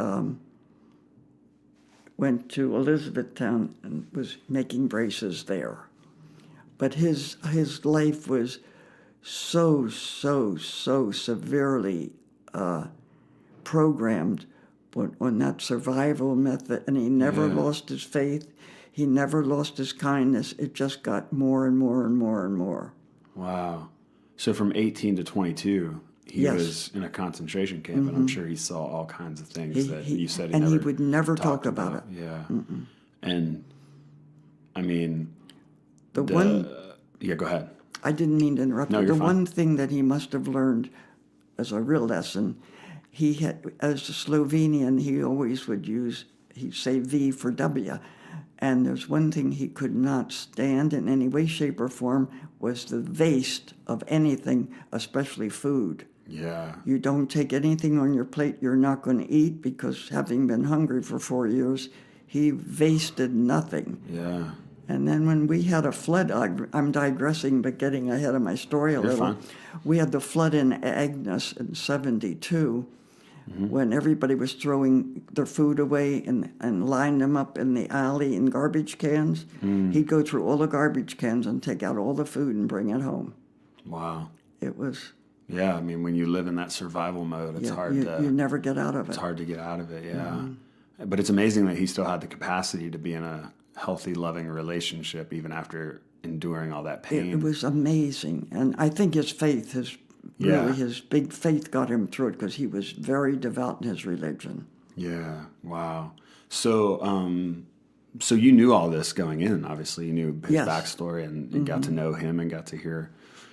went to Elizabethtown and was making braces there. But his life was so severely programmed on that survival method, and he never lost his faith. He never lost his kindness. It just got more and more and more and more. Wow. So from 18 to 22, he was in a concentration camp, and I'm sure he saw all kinds of things that you said he and never he would never talk talked about it. Yeah. And, I mean... Yeah, go ahead. I didn't mean to interrupt No, you. you're The fine. one thing that he must have learned as a real lesson, he had, as a Slovenian, he always would he'd say V for W. And there's one thing he could not stand in any way, shape, or form was the waste of anything, especially food. Yeah. You don't take anything on your plate you're not going to eat, because having been hungry for 4 years, he wasted nothing. Yeah. And then when we had a flood, I'm digressing but getting ahead of my story a You're little. fine. We had the flood in Agnes in 72, when everybody was throwing their food away and lined them up in the alley in garbage cans. He'd go through all the garbage cans and take out all the food and bring it home. Wow. It was... Yeah, I mean, when you live in that survival mode, it's hard to... You never get out of it. It's hard to get out of it, yeah. But it's amazing that he still had the capacity to be in a healthy, loving relationship even after enduring all that pain. It was amazing. And I think his faith, his big faith got him through it, because he was very devout in his religion. Yeah, wow. So so you knew all this going in, obviously. You knew his backstory, and you got to know him and got to hear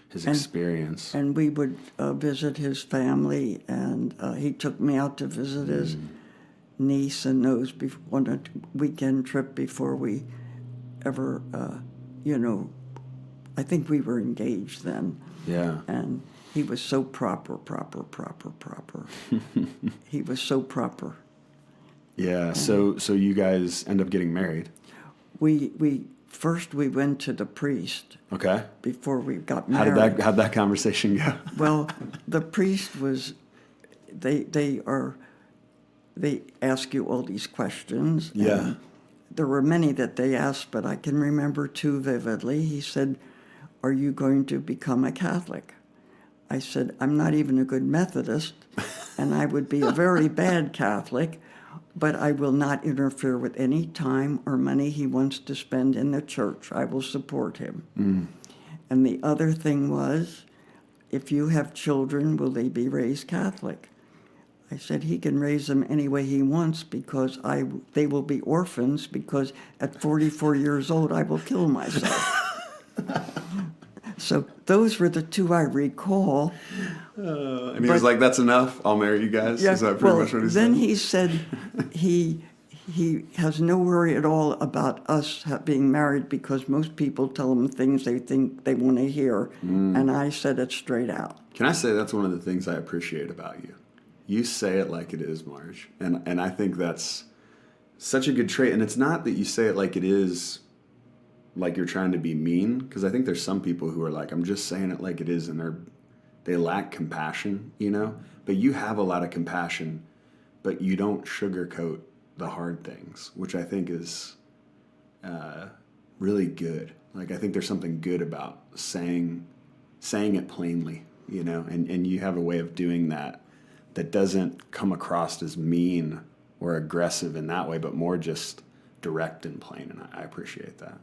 his experience. And we would visit his family, and he took me out to visit his niece and those on a weekend trip before we ever, I think we were engaged then. Yeah. And he was so proper. He was so proper. Yeah, so you guys end up getting married. We first went to the priest. Okay. Before we got married. How'd that conversation go? Well, the priest was, they ask you all these questions. Yeah. There were many that they asked, but I can remember two vividly. He said, "Are you going to become a Catholic?" I said, "I'm not even a good Methodist, and I would be a very bad Catholic, but I will not interfere with any time or money he wants to spend in the church. I will support him." And the other thing was, if you have children, will they be raised Catholic? I said, he can raise them any way he wants because they will be orphans because at 44 years old I will kill myself. So those were the two I recall. And he was like, that's enough. I'll marry you guys. Yeah, Is that pretty much what he said? Then he said he has no worry at all about us being married because most people tell him things they think they want to hear. And I said it straight out. Can I say that's one of the things I appreciate about you? You say it like it is, Marge. And I think that's such a good trait. And it's not that you say it like it is, like you're trying to be mean, because I think there's some people who are like, I'm just saying it like it is, and they lack compassion, you know? But you have a lot of compassion, but you don't sugarcoat the hard things, which I think is really good. Like, I think there's something good about saying it plainly, you know? And you have a way of doing that doesn't come across as mean or aggressive in that way, but more just direct and plain, and I appreciate that.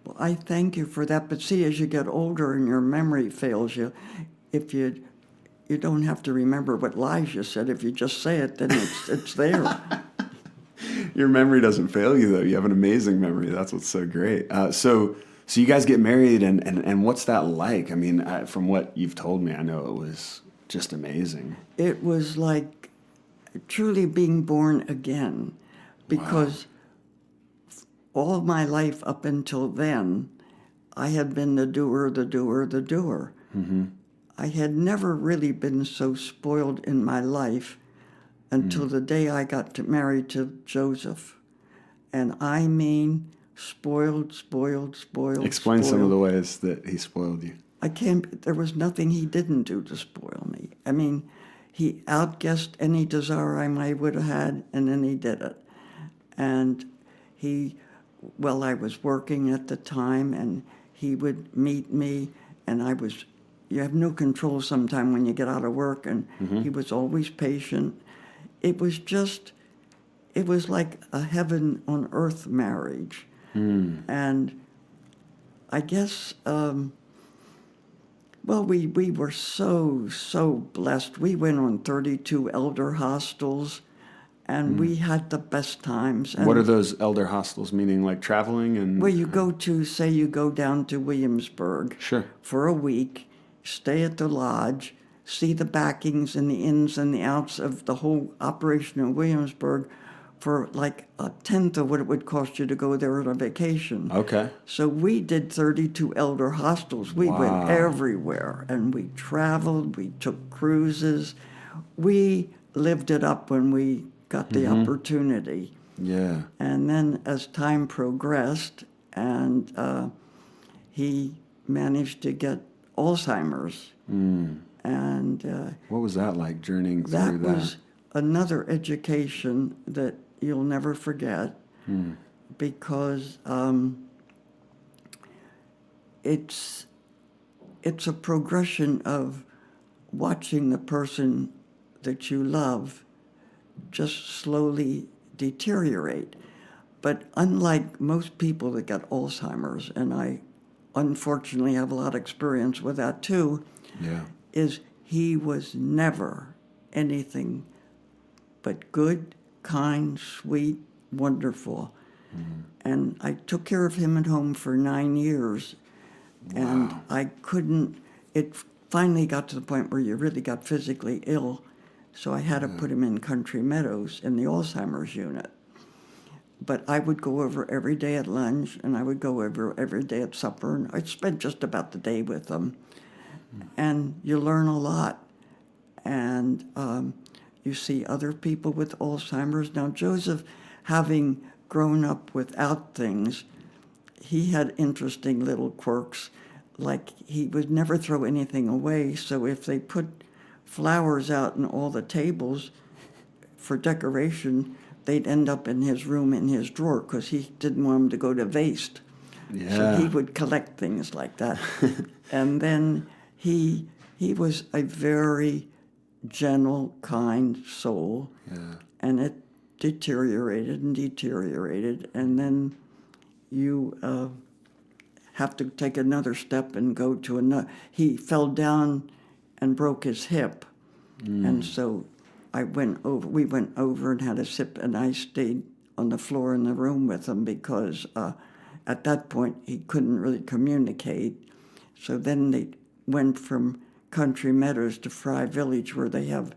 Well, I thank you for that. But see, as you get older and your memory fails you, if you don't have to remember what lies you said. If you just say it, then it's there. Your memory doesn't fail you, though. You have an amazing memory. That's what's so great. So you guys get married, and what's that like? I mean, from what you've told me, I know it was just amazing. It was like truly being born again, because all of my life up until then, I had been the doer. Mm-hmm. I had never really been so spoiled in my life until the day I got married to Joseph. And I mean spoiled. Explain some of the ways that he spoiled you. There was nothing he didn't do to spoil me. I mean, he outguessed any desire I might would have had, and then he did it. And I was working at the time, and he would meet me, and you have no control sometime when you get out of work, and he was always patient. It was like a heaven on earth marriage. And I guess, we were so blessed. We went on 32 elder hostels, and we had the best times. And what are those elder hostels, meaning like traveling? And well, you go down to Williamsburg for a week, stay at the lodge, see the backings and the ins and the outs of the whole operation in Williamsburg for like a tenth of what it would cost you to go there on a vacation. Okay. So we did 32 elder hostels. We went everywhere, and we traveled. We took cruises. We lived it up when we got the opportunity. Yeah. And then as time progressed, and he managed to get Alzheimer's. And what was that like, journeying through that? That was another education that you'll never forget, because it's a progression of watching the person that you love just slowly deteriorate. But unlike most people that got Alzheimer's, and I unfortunately have a lot of experience with that too, is he was never anything but good, kind, sweet, wonderful. And I took care of him at home for 9 years, and it finally got to the point where you really got physically ill, so I had to put him in Country Meadows in the Alzheimer's unit. But I would go over every day at lunch, and I would go over every day at supper, and I'd spend just about the day with them. And you learn a lot. And you see other people with Alzheimer's. Now, Joseph, having grown up without things, he had interesting little quirks. Like, he would never throw anything away, so if they put flowers out on all the tables for decoration, they'd end up in his room in his drawer because he didn't want them to go to waste. So he would collect things like that. And then he was a very gentle, kind soul. And it deteriorated, and then you have to take another step and go to another. He fell down and broke his hip, and so we went over and had a sip, and I stayed on the floor in the room with him because at that point he couldn't really communicate. So then they went from Country Meadows to Fry Village, where they have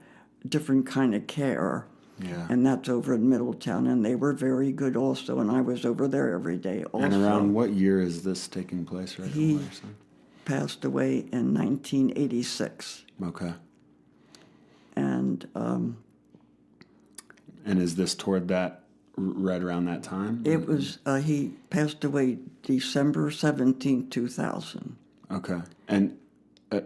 different kind of care. Yeah. And that's over in Middletown, and they were very good also, and I was over there every day also. And around what year is this taking place, right? He passed away in 1986. Okay. And is this toward that, right around that time? it was, he passed away December 17, 2000. Okay. And,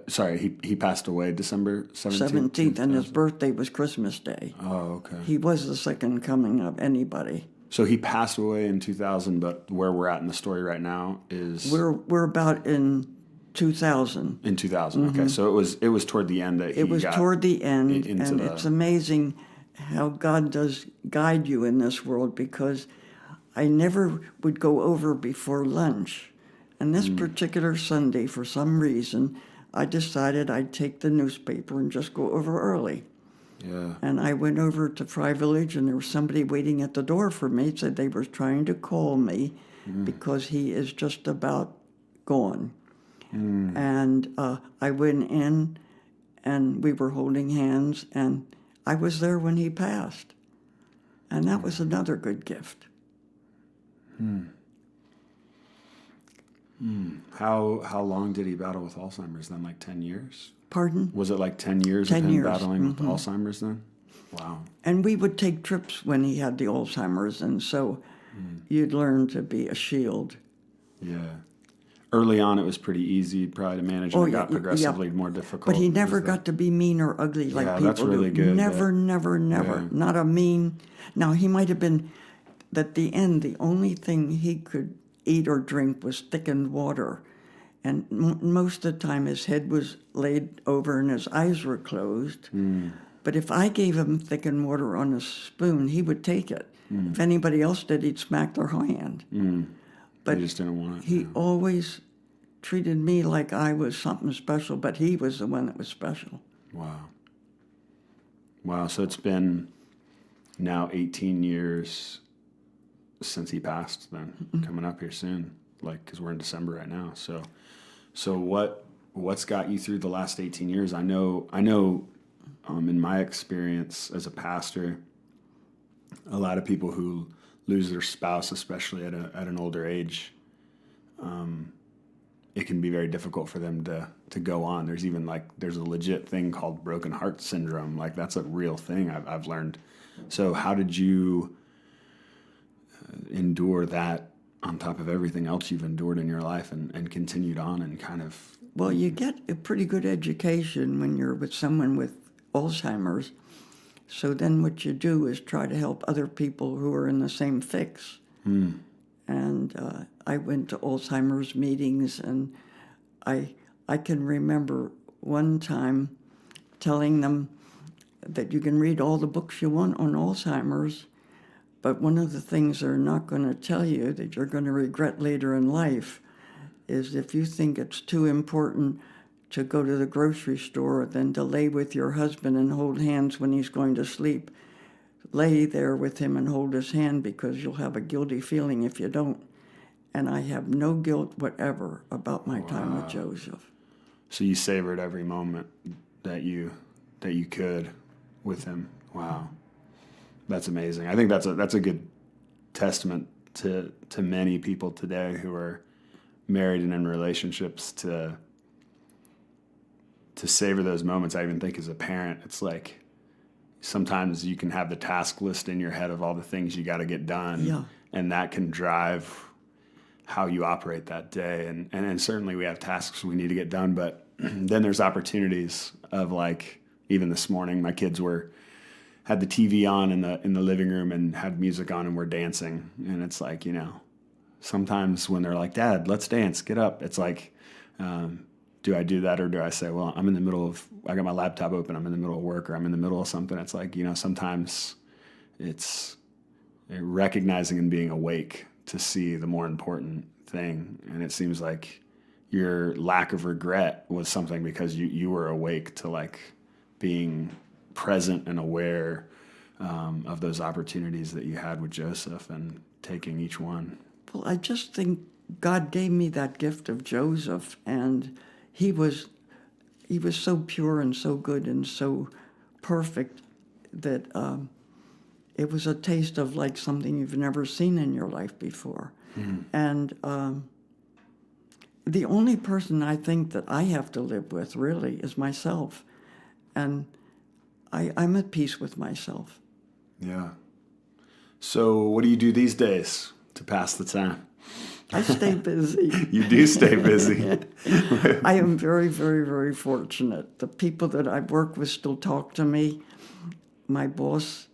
sorry, he passed away December 17th? 17th, and his birthday was Christmas Day. Oh, okay. He was the second coming of anybody. So he passed away in 2000, but where we're at in the story right now is... We're about in 2000. In 2000, okay. So it was toward the end that he got... It was toward the end, and the... it's amazing how God does guide you in this world, because I never would go over before lunch. And this particular Sunday, for some reason, I decided I'd take the newspaper and just go over early. Yeah. And I went over to Fry Village, and there was somebody waiting at the door for me. Said they were trying to call me because he is just about gone. And I went in, and we were holding hands, and I was there when he passed. And that was another good gift. How long did he battle with Alzheimer's then? Like 10 years? Pardon? Was it like 10 years 10 of him years. battling with Alzheimer's then? Wow. And we would take trips when he had the Alzheimer's, and so you'd learn to be a shield. Yeah. Early on, it was pretty easy probably to manage, and it got progressively more difficult. But he never got to be mean or ugly like people that's really do. good. Never. Yeah. Not a mean. Now, he might have been, at the end, the only thing he could eat or drink was thickened water. And most of the time, his head was laid over and his eyes were closed. But if I gave him thickened water on a spoon, he would take it. If anybody else did, he'd smack their hand. But he just didn't want it. He always treated me like I was something special, but he was the one that was special. Wow. Wow, so it's been now 18 years since he passed then, coming up here soon, like, because we're in December right now. So what's got you through the last 18 years? I know in my experience as a pastor, a lot of people who lose their spouse, especially at an older age, it can be very difficult for them to go on. There's even there's a legit thing called broken heart syndrome. Like, that's a real thing I've learned. So how did you endure that on top of everything else you've endured in your life and continued on and kind of... Well, you get a pretty good education when you're with someone with Alzheimer's. So then what you do is try to help other people who are in the same fix. And I went to Alzheimer's meetings, and I can remember one time telling them that you can read all the books you want on Alzheimer's, but one of the things they're not going to tell you that you're going to regret later in life is if you think it's too important to go to the grocery store than to lay with your husband and hold hands when he's going to sleep, lay there with him and hold his hand, because you'll have a guilty feeling if you don't. And I have no guilt whatever about my time with Joseph. So you savored every moment that you could with him. Wow. That's amazing. I think that's a good testament to many people today who are married and in relationships to savor those moments. I even think as a parent, it's like sometimes you can have the task list in your head of all the things you got to get done, and that can drive how you operate that day. And certainly we have tasks we need to get done, but then there's opportunities of, like, even this morning, my kids had the TV on in the living room and had music on and were dancing. And it's like, sometimes when they're like, Dad, let's dance, get up. It's like, do I do that, or do I say, well, I'm in the middle of, I got my laptop open, I'm in the middle of work, or I'm in the middle of something. It's like, sometimes it's recognizing and being awake to see the more important thing. And it seems like your lack of regret was something because you were awake to, like, being present and aware of those opportunities that you had with Joseph and taking each one. Well, I just think God gave me that gift of Joseph, and he was so pure and so good and so perfect that it was a taste of like something you've never seen in your life before. And the only person I think that I have to live with really is myself. And I'm at peace with myself. Yeah. So what do you do these days to pass the time? I stay busy. You do stay busy. I am very, very, very fortunate. The people that I work with still talk to me. My boss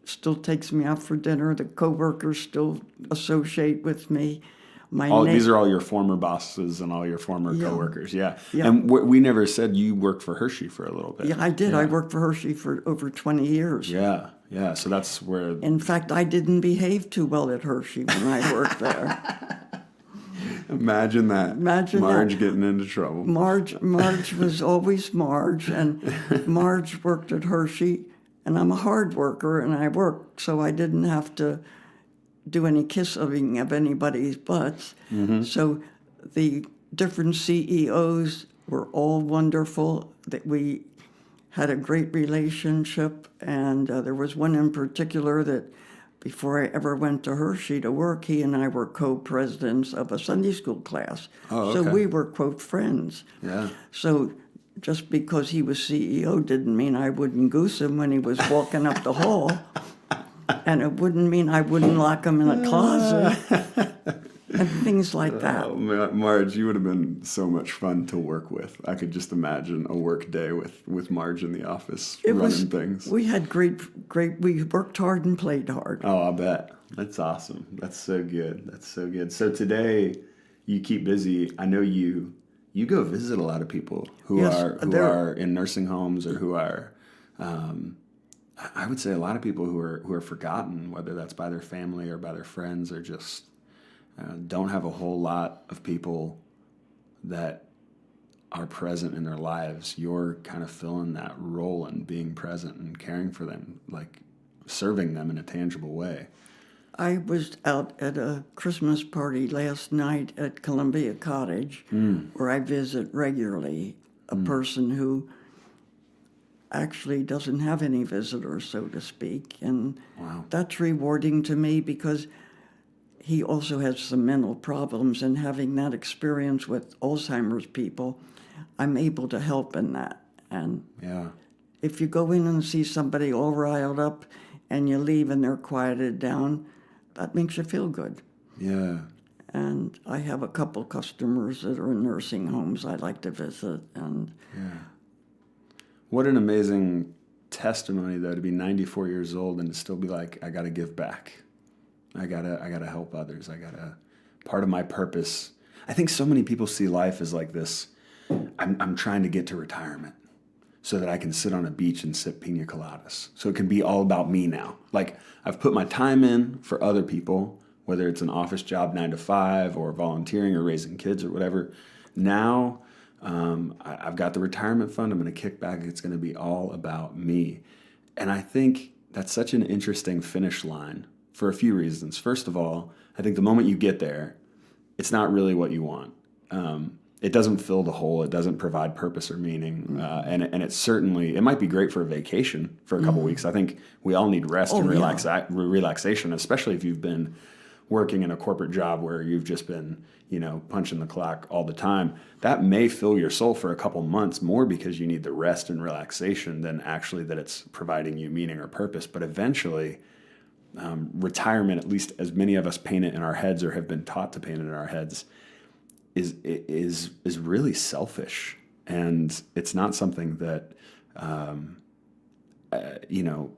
still takes me out for dinner. The coworkers still associate with me. These are all your former bosses and all your former coworkers. Yeah. Yeah. And we never said you worked for Hershey for a little bit. Yeah, I did. Yeah. I worked for Hershey for over 20 years. Yeah. Yeah. So that's where. In fact, I didn't behave too well at Hershey when I worked there. Imagine that. Marge getting into trouble. Marge was always Marge, and Marge worked at Hershey, and I'm a hard worker, and I worked, so I didn't have to do any kissing of anybody's butts. So the different CEOs were all wonderful. That we had a great relationship, and there was one in particular that before I ever went to Hershey to work, he and I were co-presidents of a Sunday school class. Oh, okay. So we were, quote, friends. Yeah. So just because he was CEO didn't mean I wouldn't goose him when he was walking up the hall. And it wouldn't mean I wouldn't lock him in a closet. And things like that. Oh, Marge, you would have been so much fun to work with. I could just imagine a work day with Marge in the office running things. We had great, we worked hard and played hard. Oh, I bet. That's awesome. That's so good. That's so good. So today, you keep busy. I know you go visit a lot of people who are in nursing homes or who are, I would say a lot of people who are forgotten, whether that's by their family or by their friends or just don't have a whole lot of people that are present in their lives. You're kind of filling that role and being present and caring for them, like serving them in a tangible way. I was out at a Christmas party last night at Columbia Cottage, where I visit regularly, a person who actually doesn't have any visitors, so to speak. And that's rewarding to me because he also has some mental problems, and having that experience with Alzheimer's people, I'm able to help in that. And if you go in and see somebody all riled up and you leave and they're quieted down, that makes you feel good. Yeah. And I have a couple customers that are in nursing homes I like to visit. And what an amazing testimony, though, to be 94 years old and to still be like, I got to give back. I gotta help others. Part of my purpose. I think so many people see life as like this. I'm trying to get to retirement so that I can sit on a beach and sip pina coladas. So it can be all about me now. Like I've put my time in for other people, whether it's an office job 9 to 5 or volunteering or raising kids or whatever. Now I've got the retirement fund. I'm going to kick back. It's going to be all about me. And I think that's such an interesting finish line for a few reasons. First of all, I think the moment you get there, it's not really what you want. It doesn't fill the hole. It doesn't provide purpose or meaning. And it might be great for a vacation for a couple weeks. I think we all need rest and relaxation, especially if you've been working in a corporate job where you've just been, punching the clock all the time. That may fill your soul for a couple months more because you need the rest and relaxation than actually that it's providing you meaning or purpose. But eventually, retirement, at least as many of us paint it in our heads or have been taught to paint it in our heads, is really selfish, and it's not something that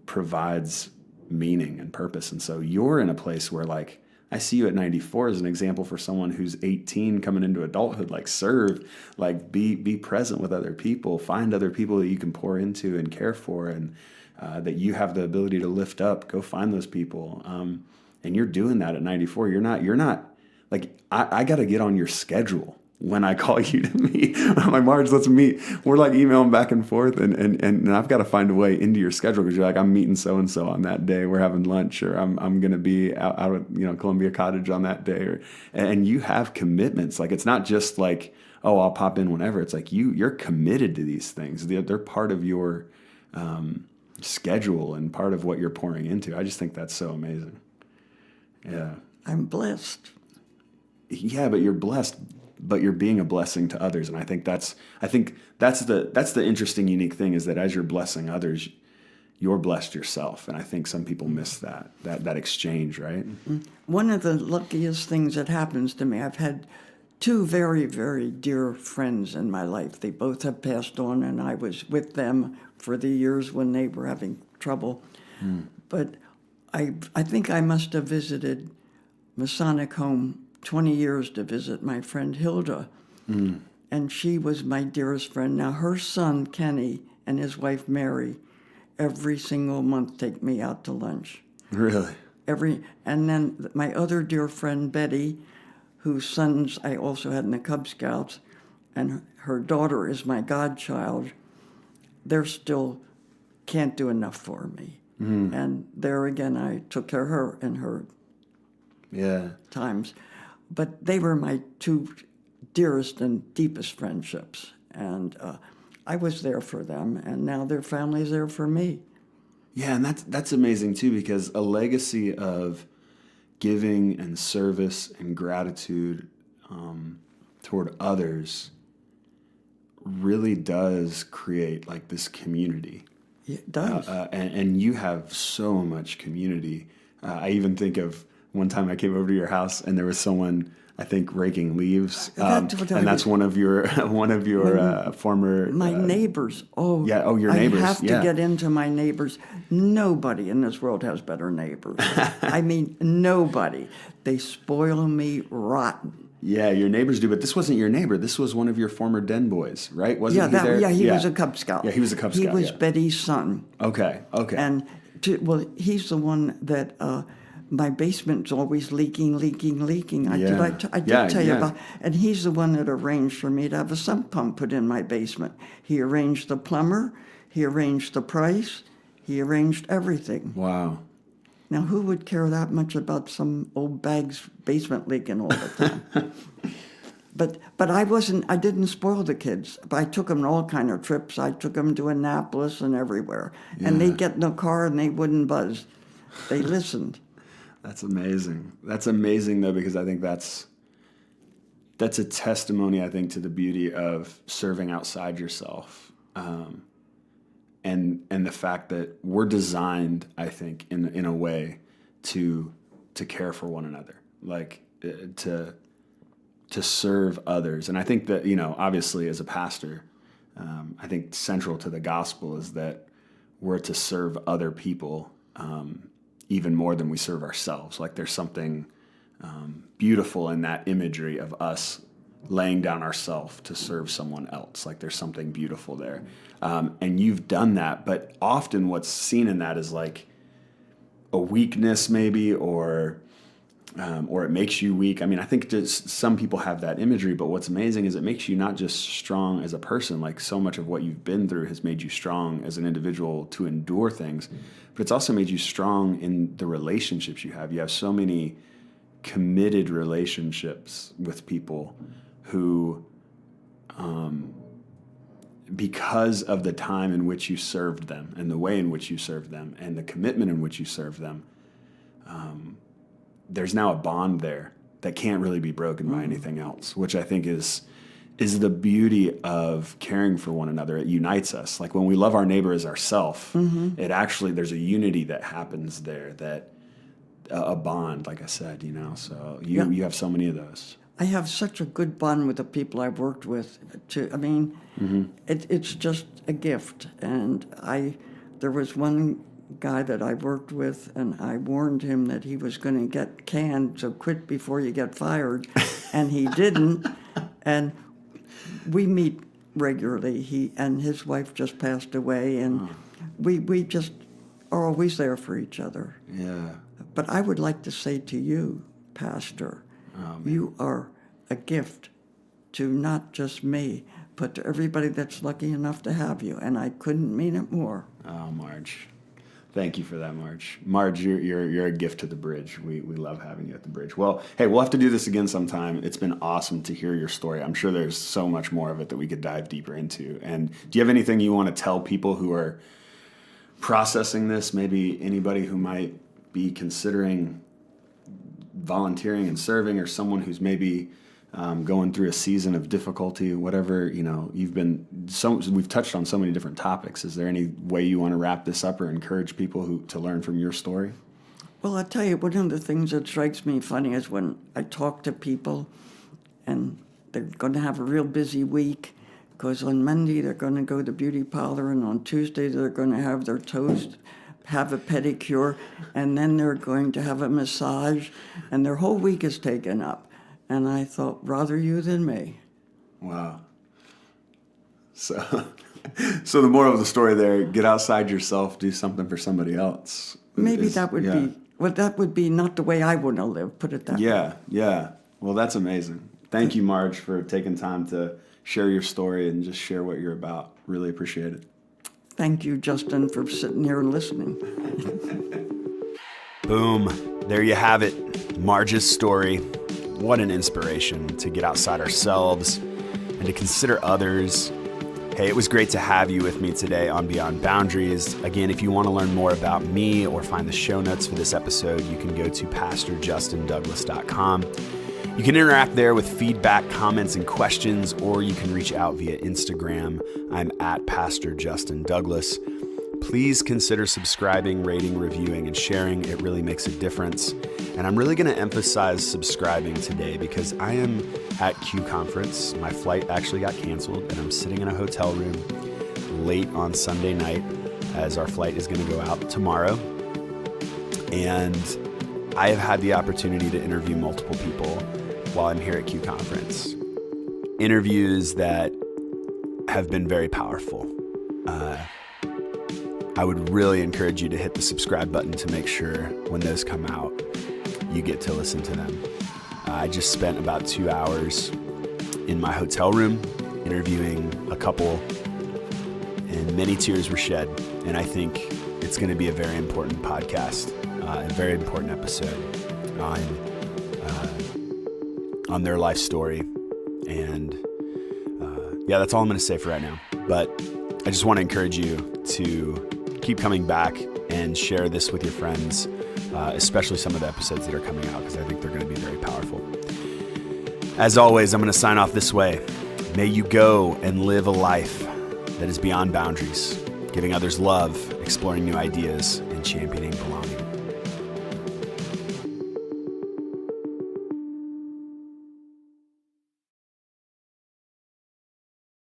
provides meaning and purpose. And so you're in a place where, like, I see you at 94 as an example for someone who's 18 coming into adulthood. Like, serve, like be present with other people, find other people that you can pour into and care for, and that you have the ability to lift up. Go find those people, and you're doing that at 94. You're not like I got to get on your schedule when I call you to meet. I'm like, Marge, let's meet. We're like emailing back and forth, and I've got to find a way into your schedule because you're like, I'm meeting so and so on that day. We're having lunch, or I'm going to be out at Columbia Cottage on that day, and you have commitments. Like it's not just like, oh, I'll pop in whenever. It's like you're committed to these things. They're part of your schedule and part of what you're pouring into. I just think that's so amazing. Yeah. I'm blessed. Yeah, but you're blessed, but you're being a blessing to others. And I think that's the interesting, unique thing is that as you're blessing others, you're blessed yourself. And I think some people miss that exchange, right? One of the luckiest things that happens to me, I've had two very, very dear friends in my life. They both have passed on, and I was with them for the years when they were having trouble. But I think I must have visited Masonic Home 20 years to visit my friend Hilda. And she was my dearest friend. Now, her son, Kenny, and his wife, Mary, every single month take me out to lunch. Really? And then my other dear friend, Betty, whose sons I also had in the Cub Scouts, and her daughter is my godchild. They're still can't do enough for me. And there again, I took care of her in her times. But they were my two dearest and deepest friendships. And I was there for them, and now their family's there for me. Yeah, and that's amazing too, because a legacy of giving and service and gratitude toward others really does create like this community. It does. And you have so much community. I even think of one time I came over to your house and there was someone, I think, raking leaves, and that's one of your former my neighbors. Oh, yeah. Oh, your neighbors. I have to get into my neighbors. Nobody in this world has better neighbors. I mean, nobody. They spoil me rotten. Yeah, your neighbors do, but this wasn't your neighbor. This was one of your former den boys, right? Wasn't he there? Yeah, he was a Cub Scout. Yeah, he was a Cub Scout. He was Betty's son. Okay. And he's the one that my basement's always leaking. I did tell you about, and he's the one that arranged for me to have a sump pump put in my basement. He arranged the plumber, he arranged the price, he arranged everything. Wow. Now, who would care that much about some old bag's basement leaking all the time? But I didn't spoil the kids. I took them on all kind of trips. I took them to Annapolis and everywhere. Yeah. And they'd get in the car and they wouldn't buzz. They listened. That's amazing. That's amazing, though, because I think that's a testimony, I think, to the beauty of serving outside yourself. And the fact that we're designed, I think, in a way to care for one another, like to serve others. And I think that, obviously as a pastor, I think central to the gospel is that we're to serve other people even more than we serve ourselves. Like there's something beautiful in that imagery of us laying down ourselves to serve someone else. Like there's something beautiful there. And you've done that, but often what's seen in that is like a weakness maybe, or it makes you weak. I mean, I think just some people have that imagery, but what's amazing is it makes you not just strong as a person, like so much of what you've been through has made you strong as an individual to endure things, but it's also made you strong in the relationships you have. You have so many committed relationships with people who, because of the time in which you served them and the way in which you served them and the commitment in which you served them, there's now a bond there that can't really be broken by anything else, which I think is the beauty of caring for one another. It unites us. Like when we love our neighbor as ourself, it actually, there's a unity that happens there, that a bond, like I said, so you have so many of those. I have such a good bond with the people I've worked with. It's just a gift. And there was one guy that I worked with, and I warned him that he was going to get canned, so quit before you get fired. And he didn't. And we meet regularly. He and his wife just passed away, and we just are always there for each other. Yeah. But I would like to say to you, Pastor, you are a gift to not just me, but to everybody that's lucky enough to have you. And I couldn't mean it more. Oh, Marge. Thank you for that, Marge. Marge, you're a gift to the Bridge. We love having you at the Bridge. Well, hey, we'll have to do this again sometime. It's been awesome to hear your story. I'm sure there's so much more of it that we could dive deeper into. And do you have anything you want to tell people who are processing this? Maybe anybody who might be considering volunteering and serving, or someone who's maybe going through a season of difficulty, whatever, we've touched on so many different topics. Is there any way you want to wrap this up or encourage people to learn from your story? Well, I'll tell you, one of the things that strikes me funny is when I talk to people and they're going to have a real busy week, because on Monday they're going to go to the beauty parlor, and on Tuesday they're going to have their toes, have a pedicure, and then they're going to have a massage, and their whole week is taken up. And I thought, rather you than me. Wow. So the moral of the story there, get outside yourself, do something for somebody else. Maybe that would be not the way I want to live, put it that way. Yeah. Well, that's amazing. Thank you, Marge, for taking time to share your story and just share what you're about. Really appreciate it. Thank you, Justin, for sitting here and listening. Boom. There you have it. Marge's story. What an inspiration to get outside ourselves and to consider others. Hey, it was great to have you with me today on Beyond Boundaries. Again, if you want to learn more about me or find the show notes for this episode, you can go to PastorJustinDouglas.com. You can interact there with feedback, comments, and questions, or you can reach out via Instagram. I'm at Pastor Justin Douglas. Please consider subscribing, rating, reviewing, and sharing. It really makes a difference. And I'm really going to emphasize subscribing today because I am at Q Conference. My flight actually got canceled, and I'm sitting in a hotel room late on Sunday night as our flight is going to go out tomorrow. And I have had the opportunity to interview multiple people while I'm here at Q Conference. Interviews that have been very powerful. I would really encourage you to hit the subscribe button to make sure when those come out, you get to listen to them. I just spent about 2 hours in my hotel room interviewing a couple, and many tears were shed. And I think it's going to be a very important podcast, a very important episode on their life story. And that's all I'm going to say for right now. But I just want to encourage you to keep coming back and share this with your friends, especially some of the episodes that are coming out, because I think they're going to be very powerful. As always, I'm going to sign off this way. May you go and live a life that is beyond boundaries, giving others love, exploring new ideas, and championing